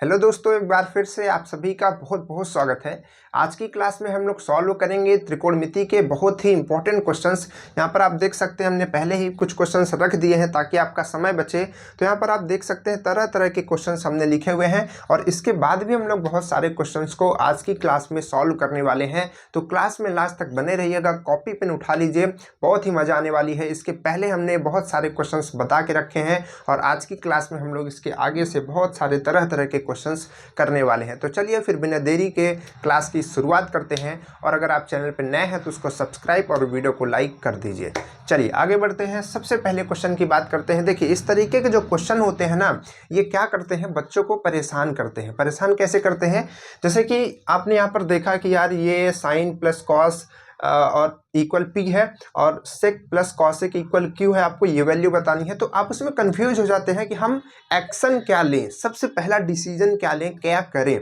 Hello दोस्तों, एक बार फिर से आप सभी का बहुत बहुत स्वागत है। आज की क्लास में हम लोग सॉल्व करेंगे त्रिकोणमिति के बहुत ही इंपॉर्टेंट क्वेश्चंस। यहाँ पर आप देख सकते हैं हमने पहले ही कुछ क्वेश्चंस रख दिए हैं ताकि आपका समय बचे। तो यहाँ पर आप देख सकते हैं तरह तरह के क्वेश्चंस हमने लिखे हुए हैं और इसके बाद भी हम लोग बहुत सारे क्वेश्चंस को आज की क्लास में सॉल्व करने वाले हैं। तो क्लास में लास्ट तक बने रहिएगा, कॉपी पेन उठा लीजिए, बहुत ही मजा आने वाली है। इसके पहले हमने बहुत सारे क्वेश्चंस बता के रखे हैं और आज की क्लास में हम लोग इसके आगे से बहुत सारे तरह तरह के क्वेश्चंस करने वाले हैं। तो चलिए फिर बिना देरी के क्लास की शुरुआत करते हैं और अगर आप चैनल पर नए हैं तो उसको सब्सक्राइब और वीडियो को लाइक कर दीजिए। चलिए आगे बढ़ते हैं। सबसे पहले क्वेश्चन की बात करते हैं। देखिए, इस तरीके के जो क्वेश्चन होते हैं ना, ये क्या करते हैं, बच्चों को परेशान करते हैं। परेशान कैसे करते हैं? जैसे कि आपने यहाँ पर देखा कि यार ये साइन प्लस कॉस और इक्वल पी है और sec plus cosec equal q है, आपको ये वैल्यू बतानी है। तो आप उसमें कंफ्यूज हो जाते हैं कि हम एक्शन क्या लें, सबसे पहला डिसीजन क्या लें, क्या करें,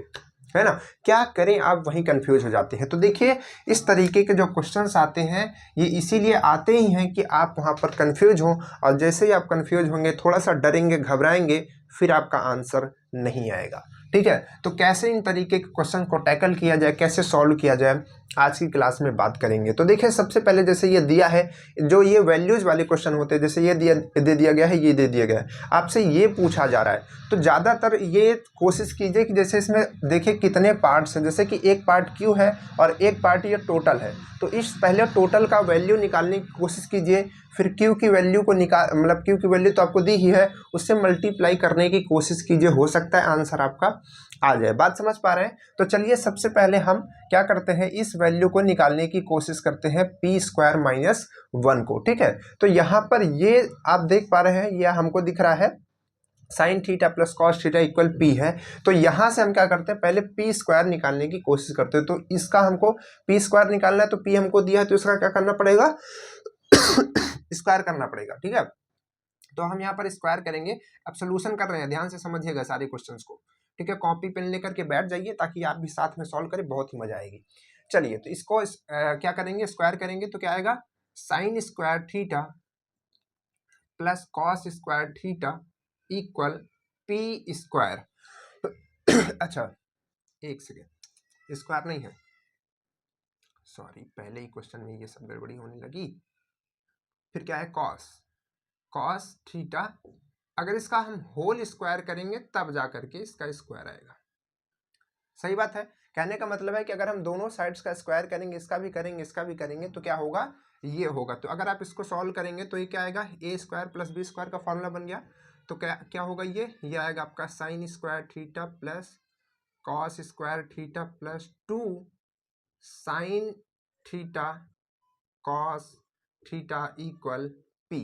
है ना, क्या करें, आप वहीं कंफ्यूज हो जाते हैं। तो देखिए, इस तरीके के जो क्वेश्चंस आते हैं ये इसीलिए आते ही हैं कि आप वहाँ पर कंफ्यूज हो और जैसे ही आप कंफ्यूज होंगे, थोड़ा सा डरेंगे, घबराएंगे, फिर आपका आंसर नहीं आएगा। ठीक है, तो कैसे इन तरीके के क्वेश्चन को टैकल किया जाए, कैसे सॉल्व किया जाए, आज की क्लास में बात करेंगे। तो देखिए, सबसे पहले जैसे ये दिया है, जो ये वैल्यूज वाले क्वेश्चन होते हैं, जैसे ये दे दिया गया है, ये दे दिया गया है, आपसे ये पूछा जा रहा है, तो ज़्यादातर ये कोशिश कीजिए कि जैसे इसमें देखिए कितने पार्ट्स हैं, जैसे कि एक पार्ट क्यू है और एक पार्ट ये टोटल है। तो इस पहले टोटल का वैल्यू निकालने की कोशिश कीजिए, फिर क्यू की वैल्यू को मतलब क्यू की वैल्यू तो आपको दी ही है, उससे मल्टीप्लाई करने की कोशिश कीजिए, हो सकता है आंसर आपका आ जाए। बात समझ पा रहे हैं? तो चलिए सबसे पहले हम क्या करते हैं, इस वैल्यू को निकालने की कोशिश करते हैं, पी स्क्वायर माइनस 1 को। ठीक है, तो यहाँ पर ये आप देख पा रहे हैं, यह हमको दिख रहा है sine theta plus cos theta equal p है। तो यहाँ से हम क्या करते हैं, पहले पी स्क्वायर निकालने की कोशिश करते हैं। तो इसका हमको पी स्क्वायर निकालना है, तो पी हमको दिया है, तो इसका क्या करना पड़ेगा, स्क्वायर करना पड़ेगा। ठीक है, तो हम यहाँ पर स्क्वायर करेंगे। अब सोल्यूशन कर रहे हैं, ध्यान से समझिएगा सारे क्वेश्चंस को। ठीक है, कॉपी पेन लेकर के बैठ जाइए ताकि आप भी साथ में सॉल्व करें, बहुत ही मजा आएगी। चलिए, तो इसको क्या करेंगे, स्क्वायर करेंगे, तो क्या आएगा, sign square theta plus cos square theta equal p square. अच्छा, एक सेकेंड, स्क्वायर नहीं है, सॉरी, पहले ही क्वेश्चन में ये सब गड़बड़ी होने लगी। फिर क्या है, कॉस थीटा, अगर इसका हम होल स्क्वायर करेंगे तब जा करके इसका स्क्वायर आएगा। सही बात है, कहने का मतलब है कि अगर हम दोनों साइड्स का स्क्वायर करेंगे, इसका भी करेंगे, इसका भी करेंगे, तो क्या होगा, ये होगा। तो अगर आप इसको सॉल्व करेंगे तो ये क्या आएगा, ए स्क्वायर प्लस बी स्क्वायर का फॉर्मूला बन गया। तो क्या क्या होगा, ये आएगा आपका sign square theta plus cos square theta plus 2 sine theta cos theta equal p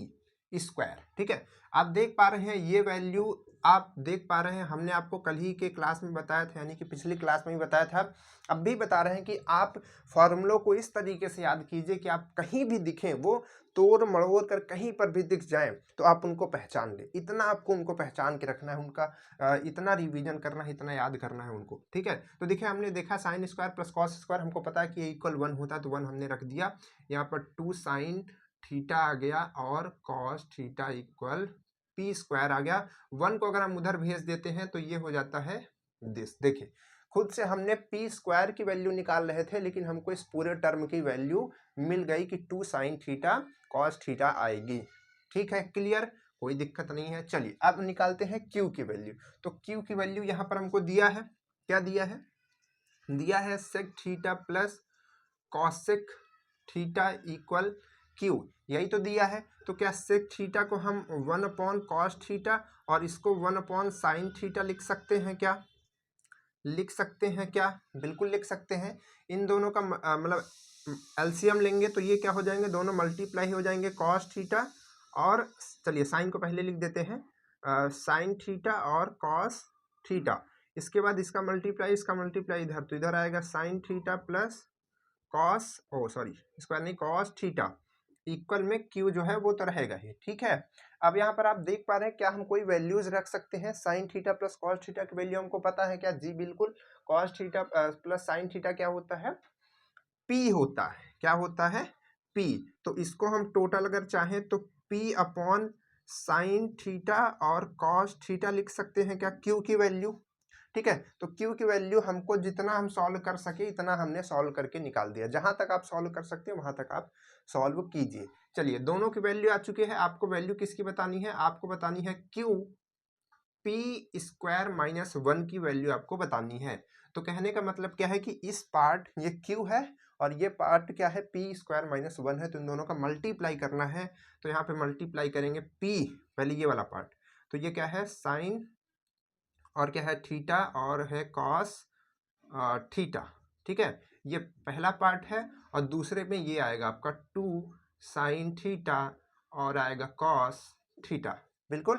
square. ठीक है, आप देख पा रहे हैं ये वैल्यू, आप देख पा रहे हैं, हमने आपको कल ही के क्लास में बताया था, यानी कि पिछली क्लास में ही बताया था, अब भी बता रहे हैं कि आप फॉर्मूलों को इस तरीके से याद कीजिए कि आप कहीं भी दिखें, वो तोड़ मड़ोड़ कर कहीं पर भी दिख जाएं तो आप उनको पहचान लें। इतना आपको उनको पहचान के रखना है, उनका इतना रिवीजन करना है, इतना याद करना है उनको। ठीक है, तो देखिए हमने देखा sine square plus cos square, हमको पता है कि इक्वल 1 होता है, तो 1 हमने रख दिया। यहाँ पर 2 साइन थीटा आ गया और cos theta equal p square आ गया। 1 को अगर हम उधर भेज देते हैं तो ये हो जाता है दिस। देखिए, खुद से हमने पी स्क्वायर की वैल्यू निकाल रहे थे, लेकिन हमको इस पूरे टर्म की वैल्यू मिल गई कि 2 साइन थीटा कॉस थीटा आएगी। ठीक है, क्लियर, कोई दिक्कत नहीं है। चलिए अब निकालते हैं क्यू की वैल्यू। तो क्यू की वैल्यू यहाँ पर हमको दिया है, क्या दिया है, दिया है sec theta plus cosec theta equal q, यही तो दिया है। तो क्या सेक थीटा को हम 1 अपॉन कॉस थीटा और इसको 1 अपॉन साइन थीटा लिख सकते हैं क्या, लिख सकते हैं क्या, बिल्कुल लिख सकते हैं। इन दोनों का मतलब एलसीएम लेंगे तो ये क्या हो जाएंगे, दोनों मल्टीप्लाई हो जाएंगे, कॉस थीटा और, चलिए साइन को पहले लिख देते हैं, साइन थीटा और कॉस थीटा, इसके बाद इसका मल्टीप्लाई इधर, तो इधर आएगा साइन थीटा प्लस कॉस, ओ सॉरी स्क्वायर नहीं, कॉस थीटा इक्वल में क्यू जो है वो तो रहेगा ही। ठीक है, अब यहाँ पर आप देख पा रहे हैं, क्या हम कोई वैल्यूज रख सकते हैं, sine theta plus cos theta की वैल्यू हमको पता है क्या, जी बिल्कुल, cos theta plus sine theta क्या होता है, पी होता है, क्या होता है, पी। तो इसको हम टोटल अगर चाहें तो पी अपॉन साइन थीटा और कॉस थीटा लिख सकते हैं क्या, क्यू की वैल्यू। ठीक है। तो क्यू की वैल्यू हमको जितना हम सॉल्व कर सके इतना हमने सॉल्व करके निकाल दिया। जहां तक आप सॉल्व कर सकते हैं वहां तक आप सॉल्व कीजिए। चलिए, दोनों की वैल्यू आ चुकी है। आपको वैल्यू किसकी बतानी है? आपको बतानी है क्यू पी स्क्वायर माइनस 1 की वैल्यू आपको बतानी है। तो कहने का मतलब क्या है कि इस पार्ट ये क्यू है और ये पार्ट क्या है? पी स्क्वायर माइनस 1 है। तो इन दोनों का मल्टीप्लाई करना है। तो यहाँ पे मल्टीप्लाई करेंगे पी, पहले ये वाला पार्ट, तो ये क्या है? साइन और क्या है? थीटा और है कॉस थीटा। ठीक है, ये पहला पार्ट है और दूसरे में ये आएगा आपका 2 साइन थीटा और आएगा कॉस थीटा। बिल्कुल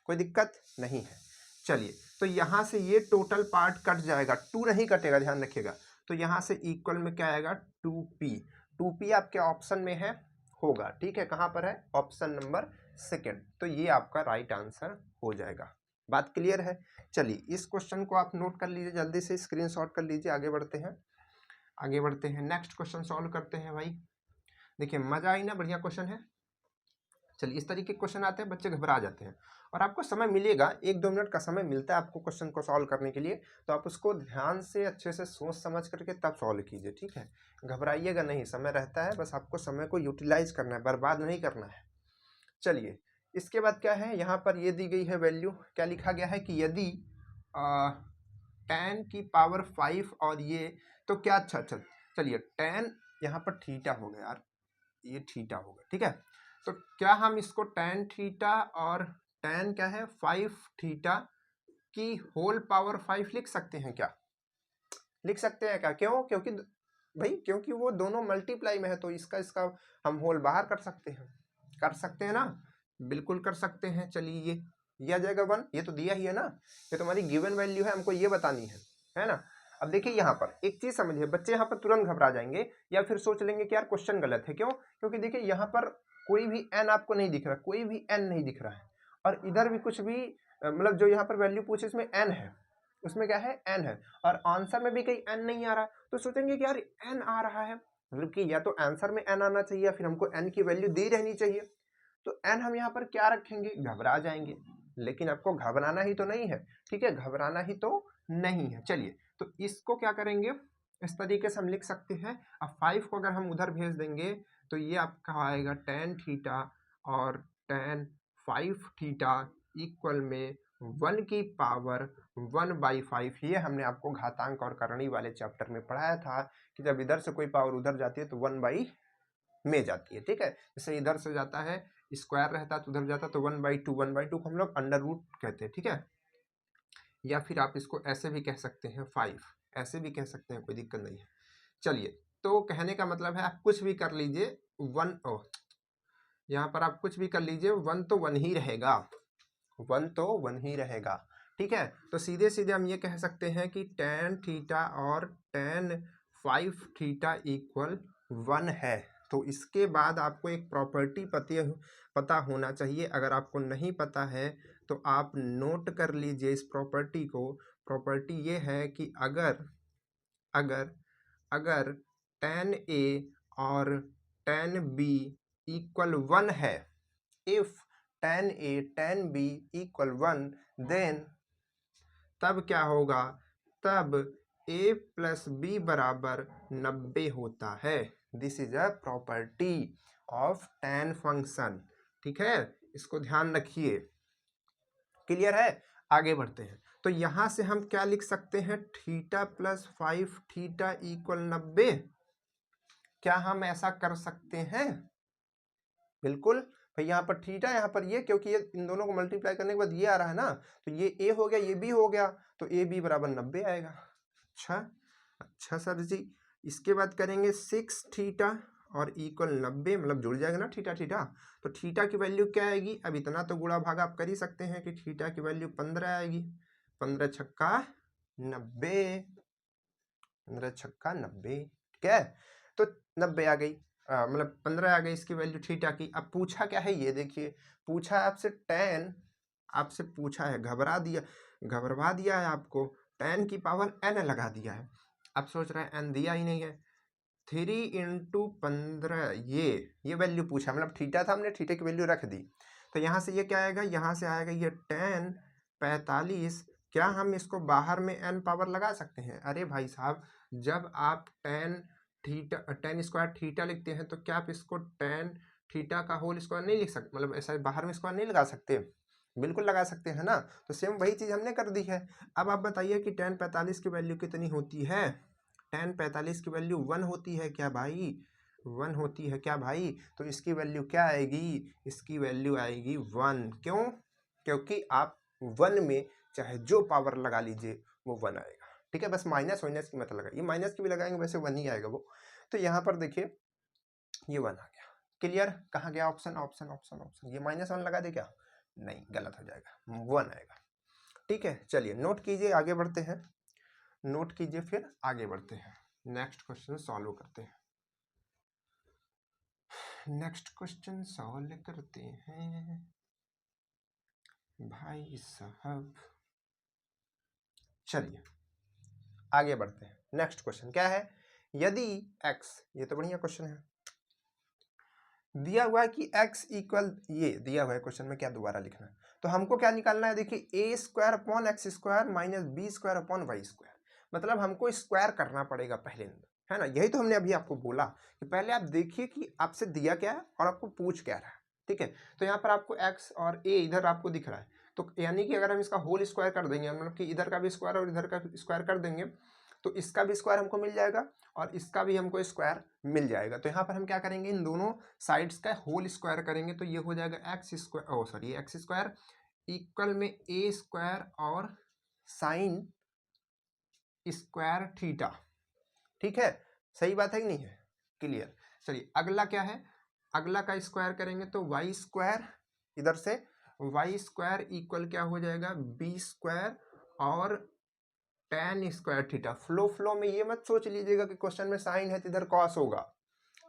कोई दिक्कत नहीं है। चलिए, तो यहाँ से ये टोटल पार्ट कट जाएगा, 2 नहीं कटेगा, ध्यान रखिएगा। तो यहाँ से इक्वल में क्या आएगा? 2p। 2p आपके ऑप्शन में है, होगा। ठीक है, कहाँ पर है? Option number 2। तो ये आपका राइट आंसर हो जाएगा। बात क्लियर है? चलिए, इस क्वेश्चन को आप नोट कर लीजिए, जल्दी से स्क्रीनशॉट कर लीजिए। आगे बढ़ते हैं, आगे बढ़ते हैं, नेक्स्ट क्वेश्चन सॉल्व करते हैं भाई। देखिए, मजा आई ना? बढ़िया क्वेश्चन है। चलिए, इस तरीके के क्वेश्चन आते हैं, बच्चे घबरा जाते हैं। और आपको समय मिलेगा, 1-2 मिनट का समय मिलता है आपको क्वेश्चन को सॉल्व करने के लिए। तो आप उसको ध्यान से अच्छे से सोच समझ करके तब सॉल्व कीजिए। ठीक है, घबराइएगा नहीं, समय रहता है, बस आपको समय को यूटिलाइज करना है, बर्बाद नहीं करना है। चलिए, इसके बाद क्या है? यहाँ पर ये दी गई है वैल्यू, क्या लिखा गया है कि यदि 10 की पावर 5 और ये, तो क्या, अच्छा, चलिए 10 यहाँ पर थीटा हो गया यार, ये थीटा होगा। ठीक है, तो क्या हम इसको tan थीटा और tan क्या है? 5 थीटा की होल पावर 5 लिख सकते हैं क्या? लिख सकते हैं क्या? क्यों? क्योंकि भाई, क्योंकि वो दोनों मल्टीप्लाई में है, तो इसका इसका हम होल बाहर कर सकते हैं। कर सकते हैं ना? बिल्कुल कर सकते हैं। चलिए, ये आ जाएगा 1, ये तो दिया ही है ना, ये तुम्हारी गिवन वैल्यू है, हमको ये बतानी है ना। अब देखिए, यहाँ पर एक चीज समझिए, बच्चे यहाँ पर तुरंत घबरा जाएंगे या फिर सोच लेंगे कि यार क्वेश्चन गलत है। क्यों? क्योंकि देखिए, यहाँ पर कोई भी n आपको नहीं दिख रहा, कोई भी n नहीं दिख रहा है, और इधर भी कुछ भी, मतलब जो यहाँ पर वैल्यू पूछे इसमें n है, उसमें क्या है? n है, और आंसर में भी कहीं n नहीं आ रहा। तो सोचेंगे कि यार n आ रहा है, मतलब कि या तो आंसर में n आना चाहिए या फिर हमको n की वैल्यू दी रहनी चाहिए। तो n हम यहाँ पर क्या रखेंगे? घबरा जाएंगे। लेकिन आपको घबराना ही तो नहीं है। ठीक है, घबराना ही तो नहीं है। चलिए, तो इसको क्या करेंगे? इस तरीके से हम लिख सकते हैं। अब 5 को अगर हम उधर भेज देंगे तो ये आपका आएगा tan थीटा और tan 5 थीटा इक्वल में 1 की पावर 1/5। ये हमने आपको घातांक और करणी वाले चैप्टर में पढ़ाया था कि जब इधर से कोई पावर उधर जाती है तो 1 में जाती है। ठीक है, जैसे इधर से जाता है, स्क्वायर रहता है तो उधर जाता है, तो 1/2 1/2 को हम लोग अंडर रूट कहते हैं। ठीक है, या फिर आप इसको ऐसे भी कह सकते हैं 5, ऐसे भी कह सकते हैं, कोई दिक्कत नहीं है। चलिए, तो कहने का मतलब है आप कुछ भी कर लीजिए, 1 यहाँ पर आप कुछ भी कर लीजिए, 1 तो 1 ही रहेगा, 1 तो 1 ही रहेगा। ठीक है, तो सीधे सीधे हम ये कह सकते हैं कि tan थीटा और tan 5 थीटा इक्वल 1 है। तो इसके बाद आपको एक प्रॉपर्टी पता होना चाहिए। अगर आपको नहीं पता है तो आप नोट कर लीजिए इस प्रॉपर्टी को। प्रॉपर्टी ये है कि अगर अगर अगर tan A और tan B इक्वल 1 है, if tan A tan B equal 1, then तब क्या होगा? तब A प्लस B बराबर 90 होता है। This is a property of tan function. ठीक है, इसको ध्यान रखिए। क्लियर है? आगे बढ़ते हैं। तो यहां से हम क्या लिख सकते हैं? Theta plus 5 theta equal 90। क्या हम ऐसा कर सकते हैं? बिल्कुल भाई, यहाँ पर थीटा, यहाँ पर ये, क्योंकि ये इन दोनों को मल्टीप्लाई करने के बाद ये आ रहा है ना, तो ये a हो गया, ये b हो गया, तो a b बराबर 90 आएगा। अच्छा सर जी, इसके बाद करेंगे 6 थीटा और इक्वल 90, मतलब जुड़ जाएगा ना थीटा थीटा। तो थीटा की वैल्यू क्या आएगी? अब इतना तो गुणा भाग आप कर ही सकते हैं कि थीटा की वैल्यू 15 आएगी। 15 छक्का 90, 15 छक्का 90। ठीक है, तो 90 आ गई, मतलब 15 आ गई इसकी वैल्यू थीटा की। अब पूछा क्या है? ये देखिए, पूछा है आपसे tan, आपसे पूछा है, घबरा दिया है आपको, tan की पावर n लगा दिया है। आप सोच रहे हैं n दिया ही नहीं है। 3 × 15, ये वैल्यू पूछा, मतलब थीटा था, हमने थीटा की वैल्यू रख दी। तो यहाँ से ये क्या आएगा? यहाँ से आएगा ये tan 45 क्या हम इसको बाहर में n पावर लगा सकते हैं? अरे भाई साहब, जब आप टेन स्क्वायर थीटा लिखते हैं तो क्या आप इसको टेन थीटा का होल स्क्वायर नहीं लिख सकते? मतलब ऐसा बाहर में स्क्वायर नहीं लगा सकते? बिल्कुल लगा सकते हैं ना। तो सेम वही चीज़ हमने कर दी है। अब आप बताइए कि टेन 45 की वैल्यू कितनी होती है? टेन 45 की वैल्यू 1 होती है क्या भाई? 1 होती है क्या भाई? तो इसकी वैल्यू क्या आएगी? इसकी वैल्यू आएगी 1। क्यों? क्योंकि आप 1 में चाहे जो पावर लगा लीजिए वो 1 आएगा। ठीक है, बस माइनस वाइनस की मत लगाइए, माइनस की भी लगाएंगे वैसे 1 ही आएगा वो। तो यहाँ पर देखिए ये 1 आ गया। क्लियर? कहाँ गया ऑप्शन? Option option option. ये -1 लगा दे क्या? नहीं, गलत हो जाएगा, 1 आएगा। ठीक है, चलिए नोट कीजिए, आगे बढ़ते हैं। नोट कीजिए, फिर आगे बढ़ते हैं, नेक्स्ट क्वेश्चन सॉल्व करते हैं। नेक्स्ट क्वेश्चन सॉल्व करते हैं भाई साहब। चलिए आगे बढ़ते हैं। नेक्स्ट क्वेश्चन क्या है? यदि x, ये तो बढ़िया क्वेश्चन है, दिया हुआ है कि x इक्वल, ये दिया हुआ है क्वेश्चन में, क्या दोबारा लिखना है? तो हमको क्या निकालना है? देखिए a² upon x square minus b² upon y square, मतलब हमको स्क्वायर करना पड़ेगा पहले, है ना। यही तो हमने अभी आपको बोला कि पहले आप देखिए कि आपसे दिया क्या है और आपको पूछ क्या रहा है। ठीक है, तो यहाँ पर आपको x और a इधर आपको दिख रहा है, तो यानी कि अगर हम इसका होल स्क्वायर कर देंगे, मतलब कि इधर का भी स्क्वायर और इधर का स्क्वायर कर देंगे, तो इसका भी स्क्वायर हमको मिल जाएगा और इसका भी हमको स्क्वायर मिल जाएगा। तो यहाँ पर हम क्या करेंगे? इन दोनों साइड्स का होल स्क्वायर करेंगे, तो ये हो जाएगा एक्स स्क्वायर इक्वल में ए स्क्वायर और साइन स्क्वायर थीटा। ठीक है, सही बात है कि नहीं है? क्लियर। चलिए अगला क्या है? अगला का स्क्वायर करेंगे तो वाई स्क्वायर, इधर से वाई स्क्वायर इक्वल क्या हो जाएगा? बी स्क्वायर और tan स्क्वायर थीटा। फ्लो में ये मत सोच लीजिएगा कि क्वेश्चन में साइन है तो इधर कॉस होगा।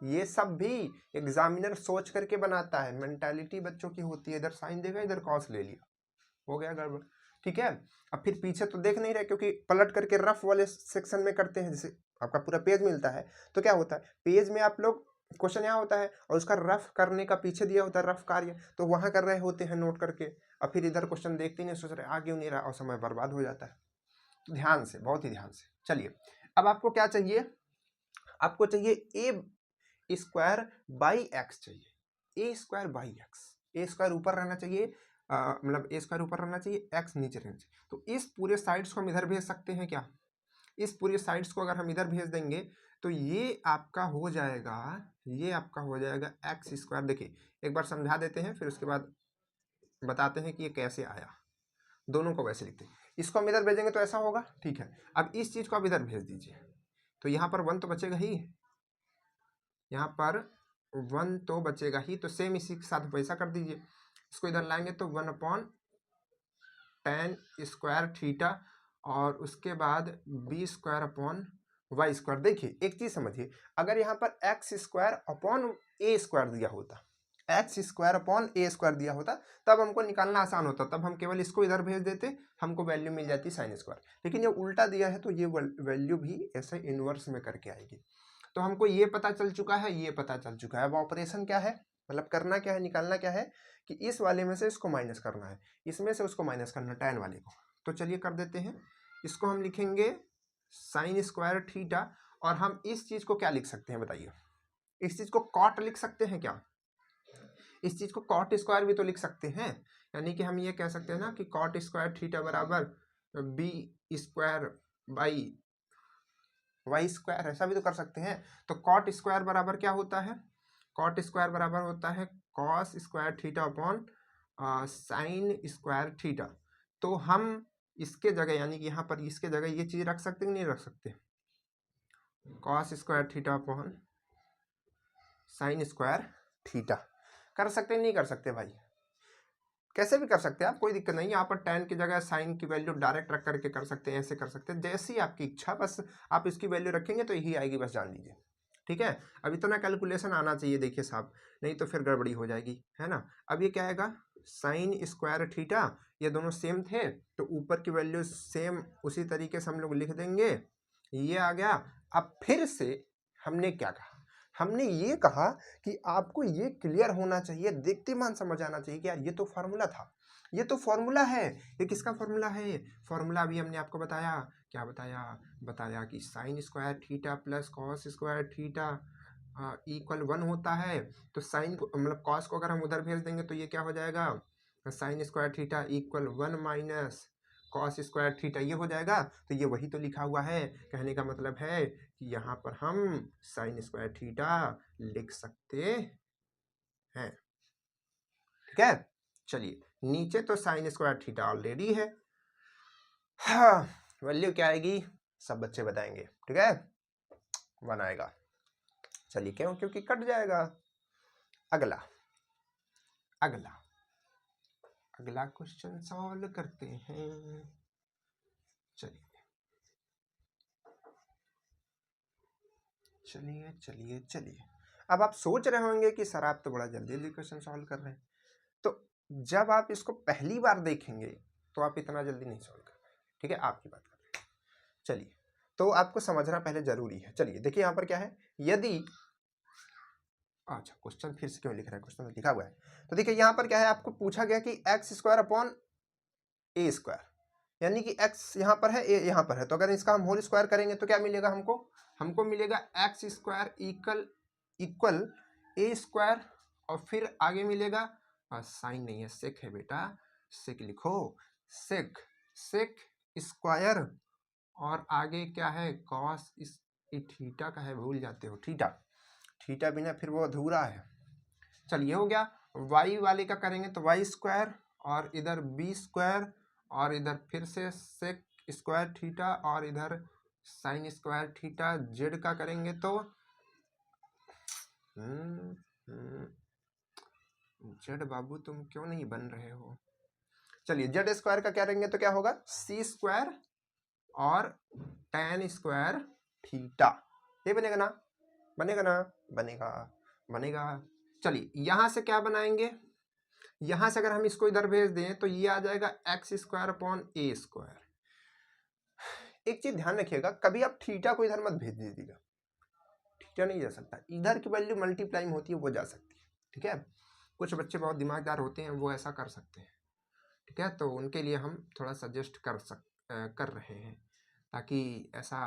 ये सब भी एग्जामिनर सोच करके बनाता है, मेंटालिटी बच्चों की होती है, इधर साइन देगा इधर कॉस ले लिया, हो गया गड़बड़। ठीक है, अब फिर पीछे तो देख नहीं रहे क्योंकि पलट करके रफ वाले सेक्शन में करते हैं, जैसे आपका पूरा पेज मिलता है तो क्या होता है, पेज में आप लोग क्वेश्चन यहाँ होता है और उसका रफ करने का पीछे दिया होता है रफ कार्य, तो वहां कर रहे होते हैं नोट करके, और फिर इधर क्वेश्चन देखते नहीं, सोच रहे आ क्यों नहीं रहा, और समय बर्बाद हो जाता है। ध्यान से, बहुत ही ध्यान से। चलिए अब आपको क्या चाहिए? आपको चाहिए ए स्क्वायर बाई एक्स चाहिए, a square by x. A square ऊपर रहना चाहिए, मतलब ए स्क्वायर ऊपर रहना चाहिए, एक्स नीचे रहना चाहिए। तो इस पूरे साइड्स को हम इधर भेज सकते हैं क्या? इस पूरे साइड्स को अगर हम इधर भेज देंगे तो ये आपका हो जाएगा, ये आपका हो जाएगा एक्स स्क्वायर। देखिए एक बार समझा देते हैं, फिर उसके बाद बताते हैं कि ये कैसे आया। दोनों को वैसे लिखते हैं, इसको हम इधर भेजेंगे तो ऐसा होगा। ठीक है, अब इस चीज को आप इधर भेज दीजिए, तो यहाँ पर 1 तो बचेगा ही, यहाँ पर 1 तो बचेगा ही, तो सेम इसी के साथ वैसा कर दीजिए। इसको इधर लाएंगे तो 1 अपॉन tan स्क्वायर थीटा और उसके बाद b square upon y square. देखिए एक चीज समझिए, अगर यहाँ पर x square upon a square दिया होता, x square upon a square दिया होता, तब हमको निकालना आसान होता, तब हम केवल इसको इधर भेज देते, हमको वैल्यू मिल जाती साइन स्क्वायर। लेकिन ये उल्टा दिया है तो ये वैल्यू भी ऐसे इनवर्स में करके आएगी। तो हमको ये पता चल चुका है, ये पता चल चुका है। अब ऑपरेशन क्या है, मतलब करना क्या है, निकालना क्या है कि इस वाले में से इसको माइनस करना है, इसमें से उसको माइनस करना, tan वाले को। तो चलिए कर देते हैं, इसको हम लिखेंगे साइन स्क्वायर थीटा, और हम इस चीज को क्या लिख सकते हैं बताइए? इस चीज को कॉट लिख सकते हैं क्या? इस चीज को कॉट स्क्वायर भी तो लिख सकते हैं, यानी कि हम ये कह सकते हैं ना कि कॉट स्क्वायर थीटा बराबर b square by y square, ऐसा भी तो कर सकते हैं। तो कॉट स्क्वायर बराबर क्या होता है? कॉट स्क्वायर बराबर होता है cos square theta upon sine square theta. तो हम इसके जगह, यानी कि यहाँ पर इसके जगह ये चीज रख सकते हैं कि नहीं रख सकते? Cos square theta upon sine square theta कर सकते हैं, नहीं कर सकते भाई? कैसे भी कर सकते हैं आप, कोई दिक्कत नहीं। यहाँ पर tan की जगह साइन की वैल्यू डायरेक्ट रख करके कर सकते हैं, ऐसे कर सकते हैं, जैसी आपकी इच्छा, बस आप इसकी वैल्यू रखेंगे तो यही आएगी, बस जान लीजिए। ठीक है, अब इतना कैलकुलेशन आना चाहिए, देखिए साहब, नहीं तो फिर गड़बड़ी हो जाएगी, है ना। अब ये क्या आएगा? साइन स्क्वायर थीटा, ये दोनों सेम थे तो ऊपर की वैल्यू सेम उसी तरीके से हम लोग लिख देंगे, ये आ गया। अब फिर से हमने क्या कहा? हमने ये कहा कि आपको ये क्लियर होना चाहिए, देखते मान समझ आना चाहिए कि यार ये तो फार्मूला था, ये तो फॉर्मूला है। ये किसका फॉर्मूला है? फॉर्मूला अभी हमने आपको बताया, क्या बताया? बताया कि sign square theta plus cos square theta equal 1 होता है। तो साइन को मतलब कॉस को अगर हम उधर भेज देंगे तो ये क्या हो जाएगा? Sign square theta equal 1 minus cos square theta, ये हो जाएगा। तो ये वही तो लिखा हुआ है। कहने का मतलब है कि यहाँ पर हम साइन स्क्वायर थीटा लिख सकते हैं। ठीक है, चलिए नीचे तो साइन स्क्वायर थीटा ऑलरेडी है। हाँ, वैल्यू क्या आएगी सब बच्चे बताएंगे। ठीक है, 1 आएगा। चलिए क्यों? क्योंकि कट जाएगा। अगला अगला अगला क्वेश्चन सॉल्व करते हैं। चलिए चलिए चलिए चलिए। अब आप सोच रहे होंगे कि सर आप तो बड़ा जल्दी जल्दी क्वेश्चन सॉल्व कर रहे हैं। तो जब आप इसको पहली बार देखेंगे तो आप इतना जल्दी नहीं सॉल्व कर पाएंगे। ठीक है, आपकी बात कर रहे हैं। चलिए, तो आपको समझना पहले जरूरी है। चलिए देखिए यहाँ पर क्या है। यदि अच्छा, क्वेश्चन फिर से क्यों लिख रहा है? क्वेश्चन लिखा हुआ है। तो देखिए यहाँ पर क्या है, आपको पूछा गया कि x square upon a square, यानी कि एक्स यहाँ पर है, ए यहाँ पर है। तो अगर इसका हम होल स्क्वायर करेंगे तो क्या मिलेगा हमको? हमको मिलेगा एक्स स्क्वायर इक्वल ए स्क्वायर, और फिर आगे मिलेगा साइन नहीं है, सेक है बेटा, सेक लिखो, सेक सेक स्क्वायर, और आगे क्या है? कॉस इस थीटा का है, भूल जाते हो थीटा, थीटा बिना फिर वो अधूरा है। चलिए हो गया। वाई वाले का करेंगे तो वाई स्क्वायर, और इधर बी स्क्वायर, और इधर फिर से सेक स्क्वायर थीटा, और इधर साइन स्क्वायर थीटा। जेड का करेंगे तो जेड बाबू तुम क्यों नहीं बन रहे हो? चलिए जेड स्क्वायर का क्या करेंगे तो क्या होगा? सी स्क्वायर और tan स्क्वायर थीटा। ये बनेगा ना? बनेगा ना? बनेगा बनेगा। चलिए यहाँ से क्या बनाएंगे? यहाँ से अगर हम इसको इधर भेज दें तो ये आ जाएगा x square upon a square. एक चीज ध्यान रखिएगा, कभी आप थीटा को इधर मत भेज दीजिएगा। थीटा नहीं जा सकता, इधर की वैल्यू मल्टीप्लाइंग होती है वो जा सकती है। ठीक है, कुछ बच्चे बहुत दिमागदार होते हैं, वो ऐसा कर सकते हैं। ठीक है, तो उनके लिए हम थोड़ा सजेस्ट कर रहे हैं, ताकि ऐसा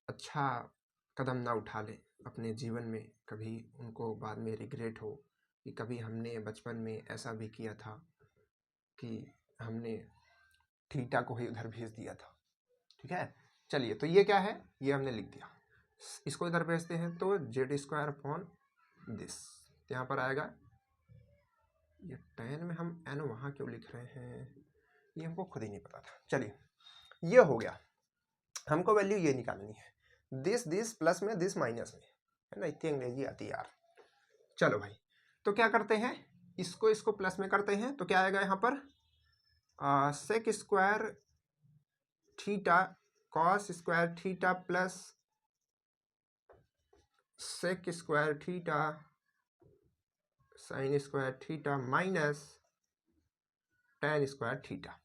अच्छा कदम ना उठा लें अपने जीवन में, कभी उनको बाद में रिग्रेट हो कि कभी हमने बचपन में ऐसा भी किया था कि हमने थीटा को ही उधर भेज दिया था। ठीक है, चलिए तो ये क्या है? ये हमने लिख दिया। इसको इधर भेजते हैं तो जेड स्क्वायर अपॉन दिस, यहाँ पर आएगा। ये tan में हम n वहाँ क्यों लिख रहे हैं, ये हमको खुद ही नहीं पता था। चलिए ये हो गया। हमको वैल्यू ये निकालनी है, दिस प्लस में, दिस माइनस में, है ना? इतनी अंग्रेजी आती है यार। चलो भाई, तो क्या करते हैं, इसको प्लस में करते हैं तो क्या आएगा यहाँ पर? Sec square theta cos square theta plus sec square theta sine square theta minus tan square theta.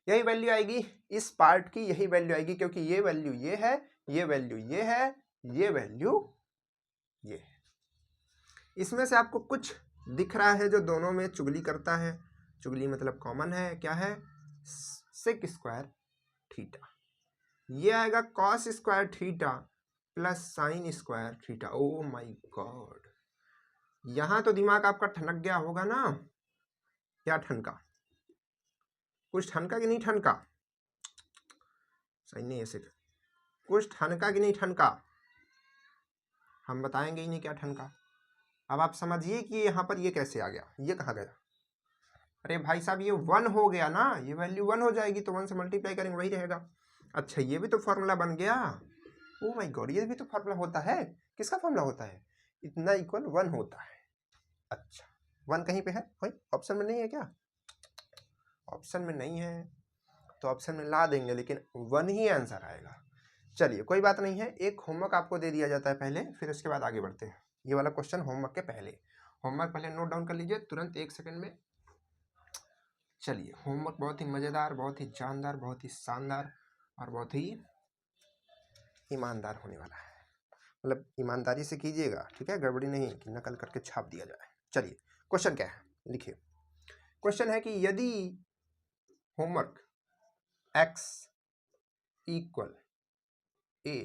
यही वैल्यू आएगी इस पार्ट की, यही वैल्यू आएगी, क्योंकि ये वैल्यू ये है, ये वैल्यू ये है, ये वैल्यू ये है। इसमें से आपको कुछ दिख रहा है जो दोनों में चुगली करता है। चुगली मतलब कॉमन है, क्या है? Sec square theta. ये आएगा cos square theta plus sine square theta. Oh my god, यहां तो दिमाग आपका ठनक गया होगा ना? क्या ठनका? कुछ ठनका कि नहीं ठनका? सही नहीं, ऐसे कुछ ठनका कि नहीं ठनका? हम बताएंगे ही नहीं क्या ठनका। अब आप समझिए कि यहाँ पर ये कैसे आ गया, ये कहाँ गया? अरे भाई साहब, ये 1 हो गया ना, ये वैल्यू 1 हो जाएगी तो 1 से मल्टीप्लाई करेंगे वही रहेगा। अच्छा, ये भी तो फॉर्मूला बन गया। ओ माय गॉड, ये भी तो फॉर्मूला होता है। किसका फॉर्मूला होता है? इतना इक्वल 1 होता है। अच्छा, 1 कहीं पे है भाई? ऑप्शन में नहीं है क्या? ऑप्शन में नहीं है तो ऑप्शन में ला देंगे, लेकिन 1 ही आंसर आएगा। चलिए कोई बात नहीं है, एक होमवर्क आपको दे दिया जाता है पहले, फिर उसके बाद आगे बढ़ते हैं। ये वाला क्वेश्चन होमवर्क के पहले, होमवर्क पहले नोट डाउन कर लीजिए तुरंत 1 सेकंड में। चलिए, होमवर्क बहुत ही मज़ेदार, बहुत ही जानदार, बहुत ही शानदार और बहुत ही ईमानदार होने वाला है। मतलब ईमानदारी से कीजिएगा, ठीक है? गड़बड़ी नहीं कि नकल करके छाप दिया जाए। चलिए क्वेश्चन क्या है, लिखिए। क्वेश्चन है कि यदि homework x equal a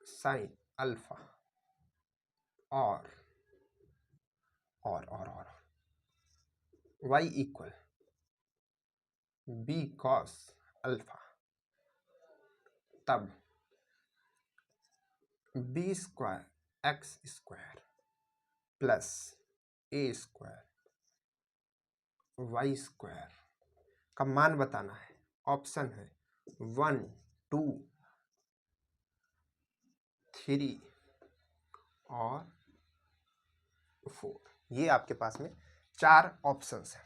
sine alpha और y equal b cos alpha, तब b square x square plus a square y square का मान बताना है। ऑप्शन है 1, 2, 3 और 4। ये आपके पास में 4 ऑप्शंस हैं।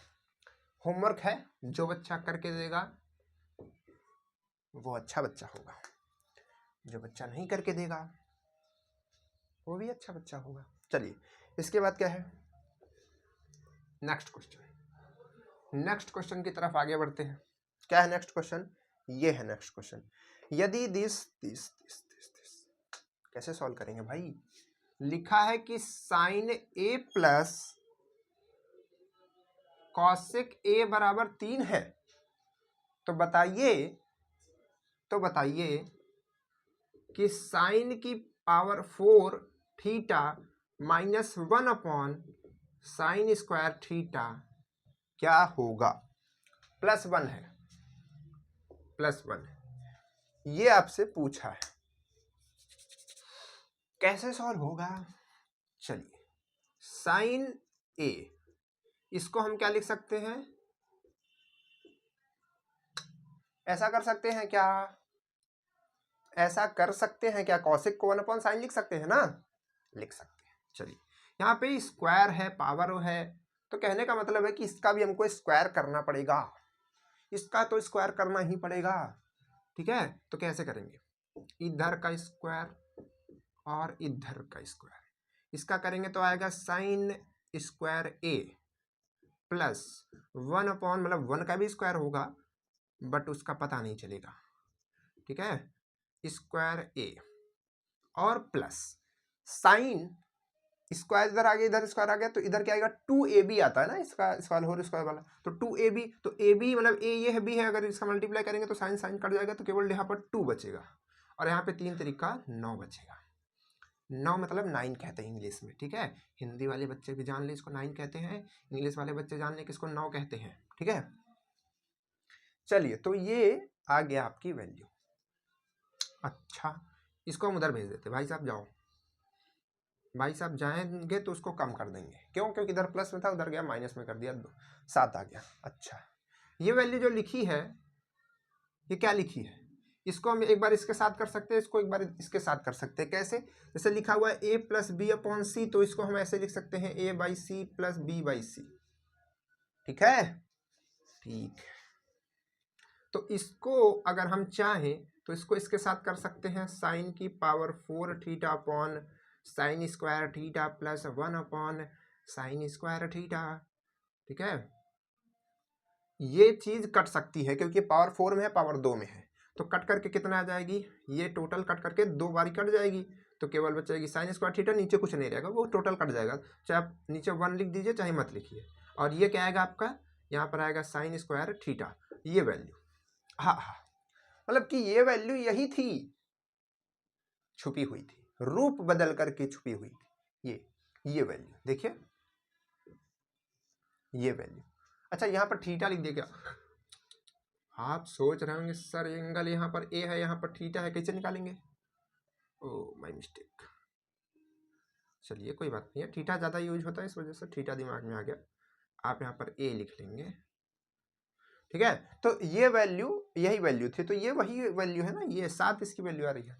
होमवर्क है, जो बच्चा करके देगा वो अच्छा बच्चा होगा, जो बच्चा नहीं करके देगा वो भी अच्छा बच्चा होगा। चलिए इसके बाद क्या है, नेक्स्ट क्वेश्चन की तरफ आगे बढ़ते हैं। क्या है नेक्स्ट क्वेश्चन? ये है नेक्स्ट क्वेश्चन। यदि दिस कैसे सॉल्व करेंगे भाई? लिखा है कि sine a plus cosec a बराबर 3 है, तो बताइए कि साइन की power 4 theta minus 1 upon sine square theta क्या होगा? +1 है, ये आपसे पूछा है, कैसे सॉल्व होगा? चलिए साइन ए, इसको हम क्या लिख सकते हैं? ऐसा कर सकते हैं क्या? कॉसेक को 1 अपॉन साइन लिख सकते हैं ना? लिख सकते हैं। चलिए यहाँ पे स्क्वायर है, पावर है, तो कहने का मतलब है कि इसका भी हमको स्क्वायर करना पड़ेगा, इसका तो स्क्वायर करना ही पड़ेगा। ठीक है, तो कैसे करेंगे? इधर का स्क्वायर और इधर का स्क्वायर, इसका करेंगे तो आएगा साइन स्क्वायर ए प्लस 1 अपॉन, मतलब 1 का भी स्क्वायर होगा बट उसका पता नहीं चलेगा। ठीक है, स्क्वायर ए और प्लस साइन स्क्वायर इधर आ गया, इधर स्क्वायर आ गया, तो इधर क्या आएगा? 2ab आता है ना, इसका स्क्वायर हो स्क्वायर वाला, तो 2ab, तो ab मतलब a ये है, b है, अगर इसका मल्टीप्लाई करेंगे तो साइन कट जाएगा, तो केवल यहाँ पर 2 बचेगा और यहाँ पे 3 तरीका 9 बचेगा। 9 मतलब 9 कहते हैं इंग्लिश में। ठीक है, हिंदी वाले बच्चे भी जान ले इसको 9 कहते हैं, इंग्लिश वाले बच्चे जान ले कि इसको 9 कहते हैं। ठीक है, चलिए तो ये आ गया आपकी वैल्यू। अच्छा, इसको हम उधर भेज देते, भाई साहब जाओ, भाई साहब जाएंगे तो उसको कम कर देंगे। क्यों? क्योंकि इधर प्लस में था, उधर गया माइनस में कर दिया, 7 आ गया। अच्छा, ये वैल्यू जो लिखी है, ये क्या लिखी है? इसको हम एक बार इसके साथ कर सकते हैं, इसको एक बार इसके साथ कर सकते हैं। कैसे? जैसे लिखा हुआ है a plus b upon c, तो इसको हम ऐसे लिख सकते हैं a by c plus b by c. ठीक है, ठीक। तो इसको अगर हम चाहें तो इसको इसके साथ कर सकते हैं, साइन की power 4 theta upon sine square theta plus 1 upon sine square theta. ठीक है, ये चीज कट सकती है क्योंकि पावर 4 में है, पावर 2 में है, तो कट करके कितना आ जाएगी? ये टोटल कट करके 2 बारी कट जाएगी, तो केवल बचेगी साइन स्क्वायर थीटा, नीचे कुछ नहीं रहेगा, वो टोटल कट जाएगा। चाहे आप नीचे 1 लिख दीजिए चाहे मत लिखिए, और ये क्या आएगा आपका? यहाँ पर आएगा साइन स्क्वायर थीटा, ये वैल्यू। हाँ, मतलब कि ये वैल्यू यही थी, छुपी हुई थी, रूप बदल करके छुपी हुई थी। ये वैल्यू देखिए, ये वैल्यू। अच्छा, यहाँ पर थीटा लिख दिया क्या? आप सोच रहे होंगे सर एंगल यहाँ पर ए है, यहाँ पर थीटा है, कैसे निकालेंगे? Oh my mistake. चलिए कोई बात नहीं है, थीटा ज़्यादा यूज होता है, इस वजह से थीटा दिमाग में आ गया। आप यहाँ पर ए लिख लेंगे। ठीक है, तो ये वैल्यू यही वैल्यू थी, तो ये वही वैल्यू है ना, ये 7 इसकी वैल्यू आ रही है।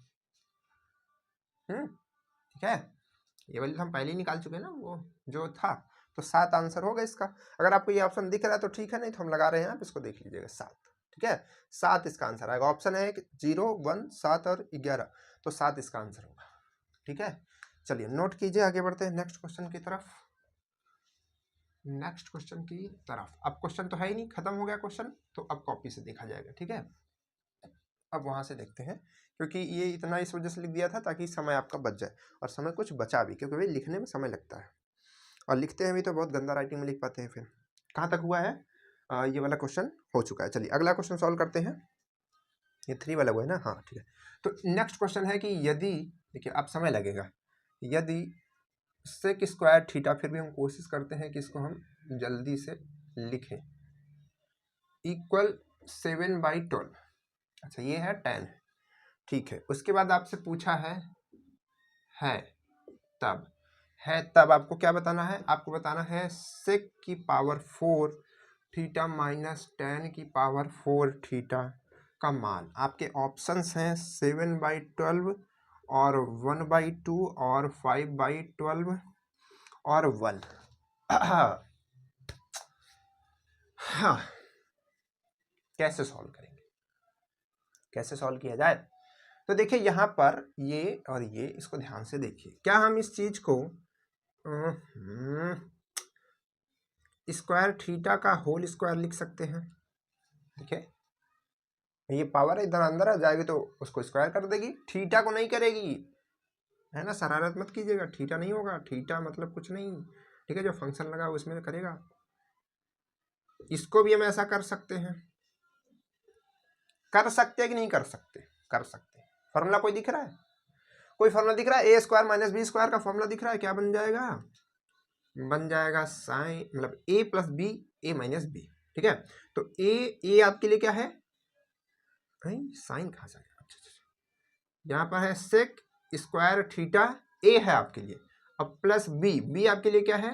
ठीक है, ये वैल्यू हम पहले ही निकाल चुके हैं ना, वो जो था, तो 7 आंसर होगा इसका। अगर आपको ये ऑप्शन दिख रहा है तो ठीक है, नहीं तो हम लगा रहे हैं, आप इसको देख लीजिएगा 7। ठीक है, 7 इसका आंसर आएगा। ऑप्शन है 0, 1, 7 और 11, तो 7 इसका आंसर होगा। ठीक है, चलिए नोट कीजिए, आगे बढ़ते हैं नेक्स्ट क्वेश्चन की तरफ। अब क्वेश्चन तो है ही नहीं, खत्म हो गया क्वेश्चन, तो अब कॉपी से देखा जाएगा। ठीक है, अब वहां से देखते हैं, क्योंकि ये इतना इस वजह से लिख दिया था ताकि समय आपका बच जाए, और समय कुछ बचा भी, क्योंकि भाई लिखने में समय लगता है, और लिखते हैं भी तो बहुत गंदा राइटिंग में लिख पाते हैं फिर। कहाँ तक हुआ है? ये वाला क्वेश्चन हो चुका है। चलिए अगला क्वेश्चन सॉल्व करते हैं। ये 3 वाला हुआ है ना? हाँ ठीक है। तो नेक्स्ट क्वेश्चन है कि यदि, देखिए अब समय लगेगा, यदि सेक स्क्वायर थीटा, फिर भी हम कोशिश करते हैं कि इसको हम जल्दी से लिखें, इक्वल 7/12। अच्छा ये है 10, ठीक है। उसके बाद आपसे पूछा है तब, आपको क्या बताना है? आपको बताना है सेक की पावर 4 थीटा माइनस 10 की पावर 4 थीटा का मान। आपके ऑप्शंस हैं 7/12 और 1/2 और 5/12 और 1। हाँ, कैसे सॉल्व करेंगे, कैसे सॉल्व किया जाए? तो देखिए यहाँ पर ये और ये, इसको ध्यान से देखिए। क्या हम इस चीज को स्क्वायर थीटा का होल स्क्वायर लिख सकते हैं? देखिए ये पावर इधर अंदर आ जाएगी तो उसको स्क्वायर कर देगी, थीटा को नहीं करेगी, है ना? शरारत मत कीजिएगा, थीटा नहीं होगा, थीटा मतलब कुछ नहीं, ठीक है? जो फंक्शन लगा उसमें करेगा। इसको भी हम ऐसा कर सकते हैं, कर सकते हैं कि नहीं कर सकते? कर सकते हैं। फॉर्मूला कोई दिख रहा है? कोई फॉर्मूला दिख रहा है? ए स्क्वायर माइनस बी स्क्वायर का फॉर्मूला दिख रहा है? क्या बन जाएगा? बन जाएगा साइन, मतलब ए प्लस बी, ए माइनस बी, ठीक है? तो ए आपके लिए क्या है? साइन कहाँ से आएगा? अच्छा, यहाँ पर है सेक स्क्वायर थीटा, ए है आपके लिए, अब प्लस बी आपके लिए क्या है?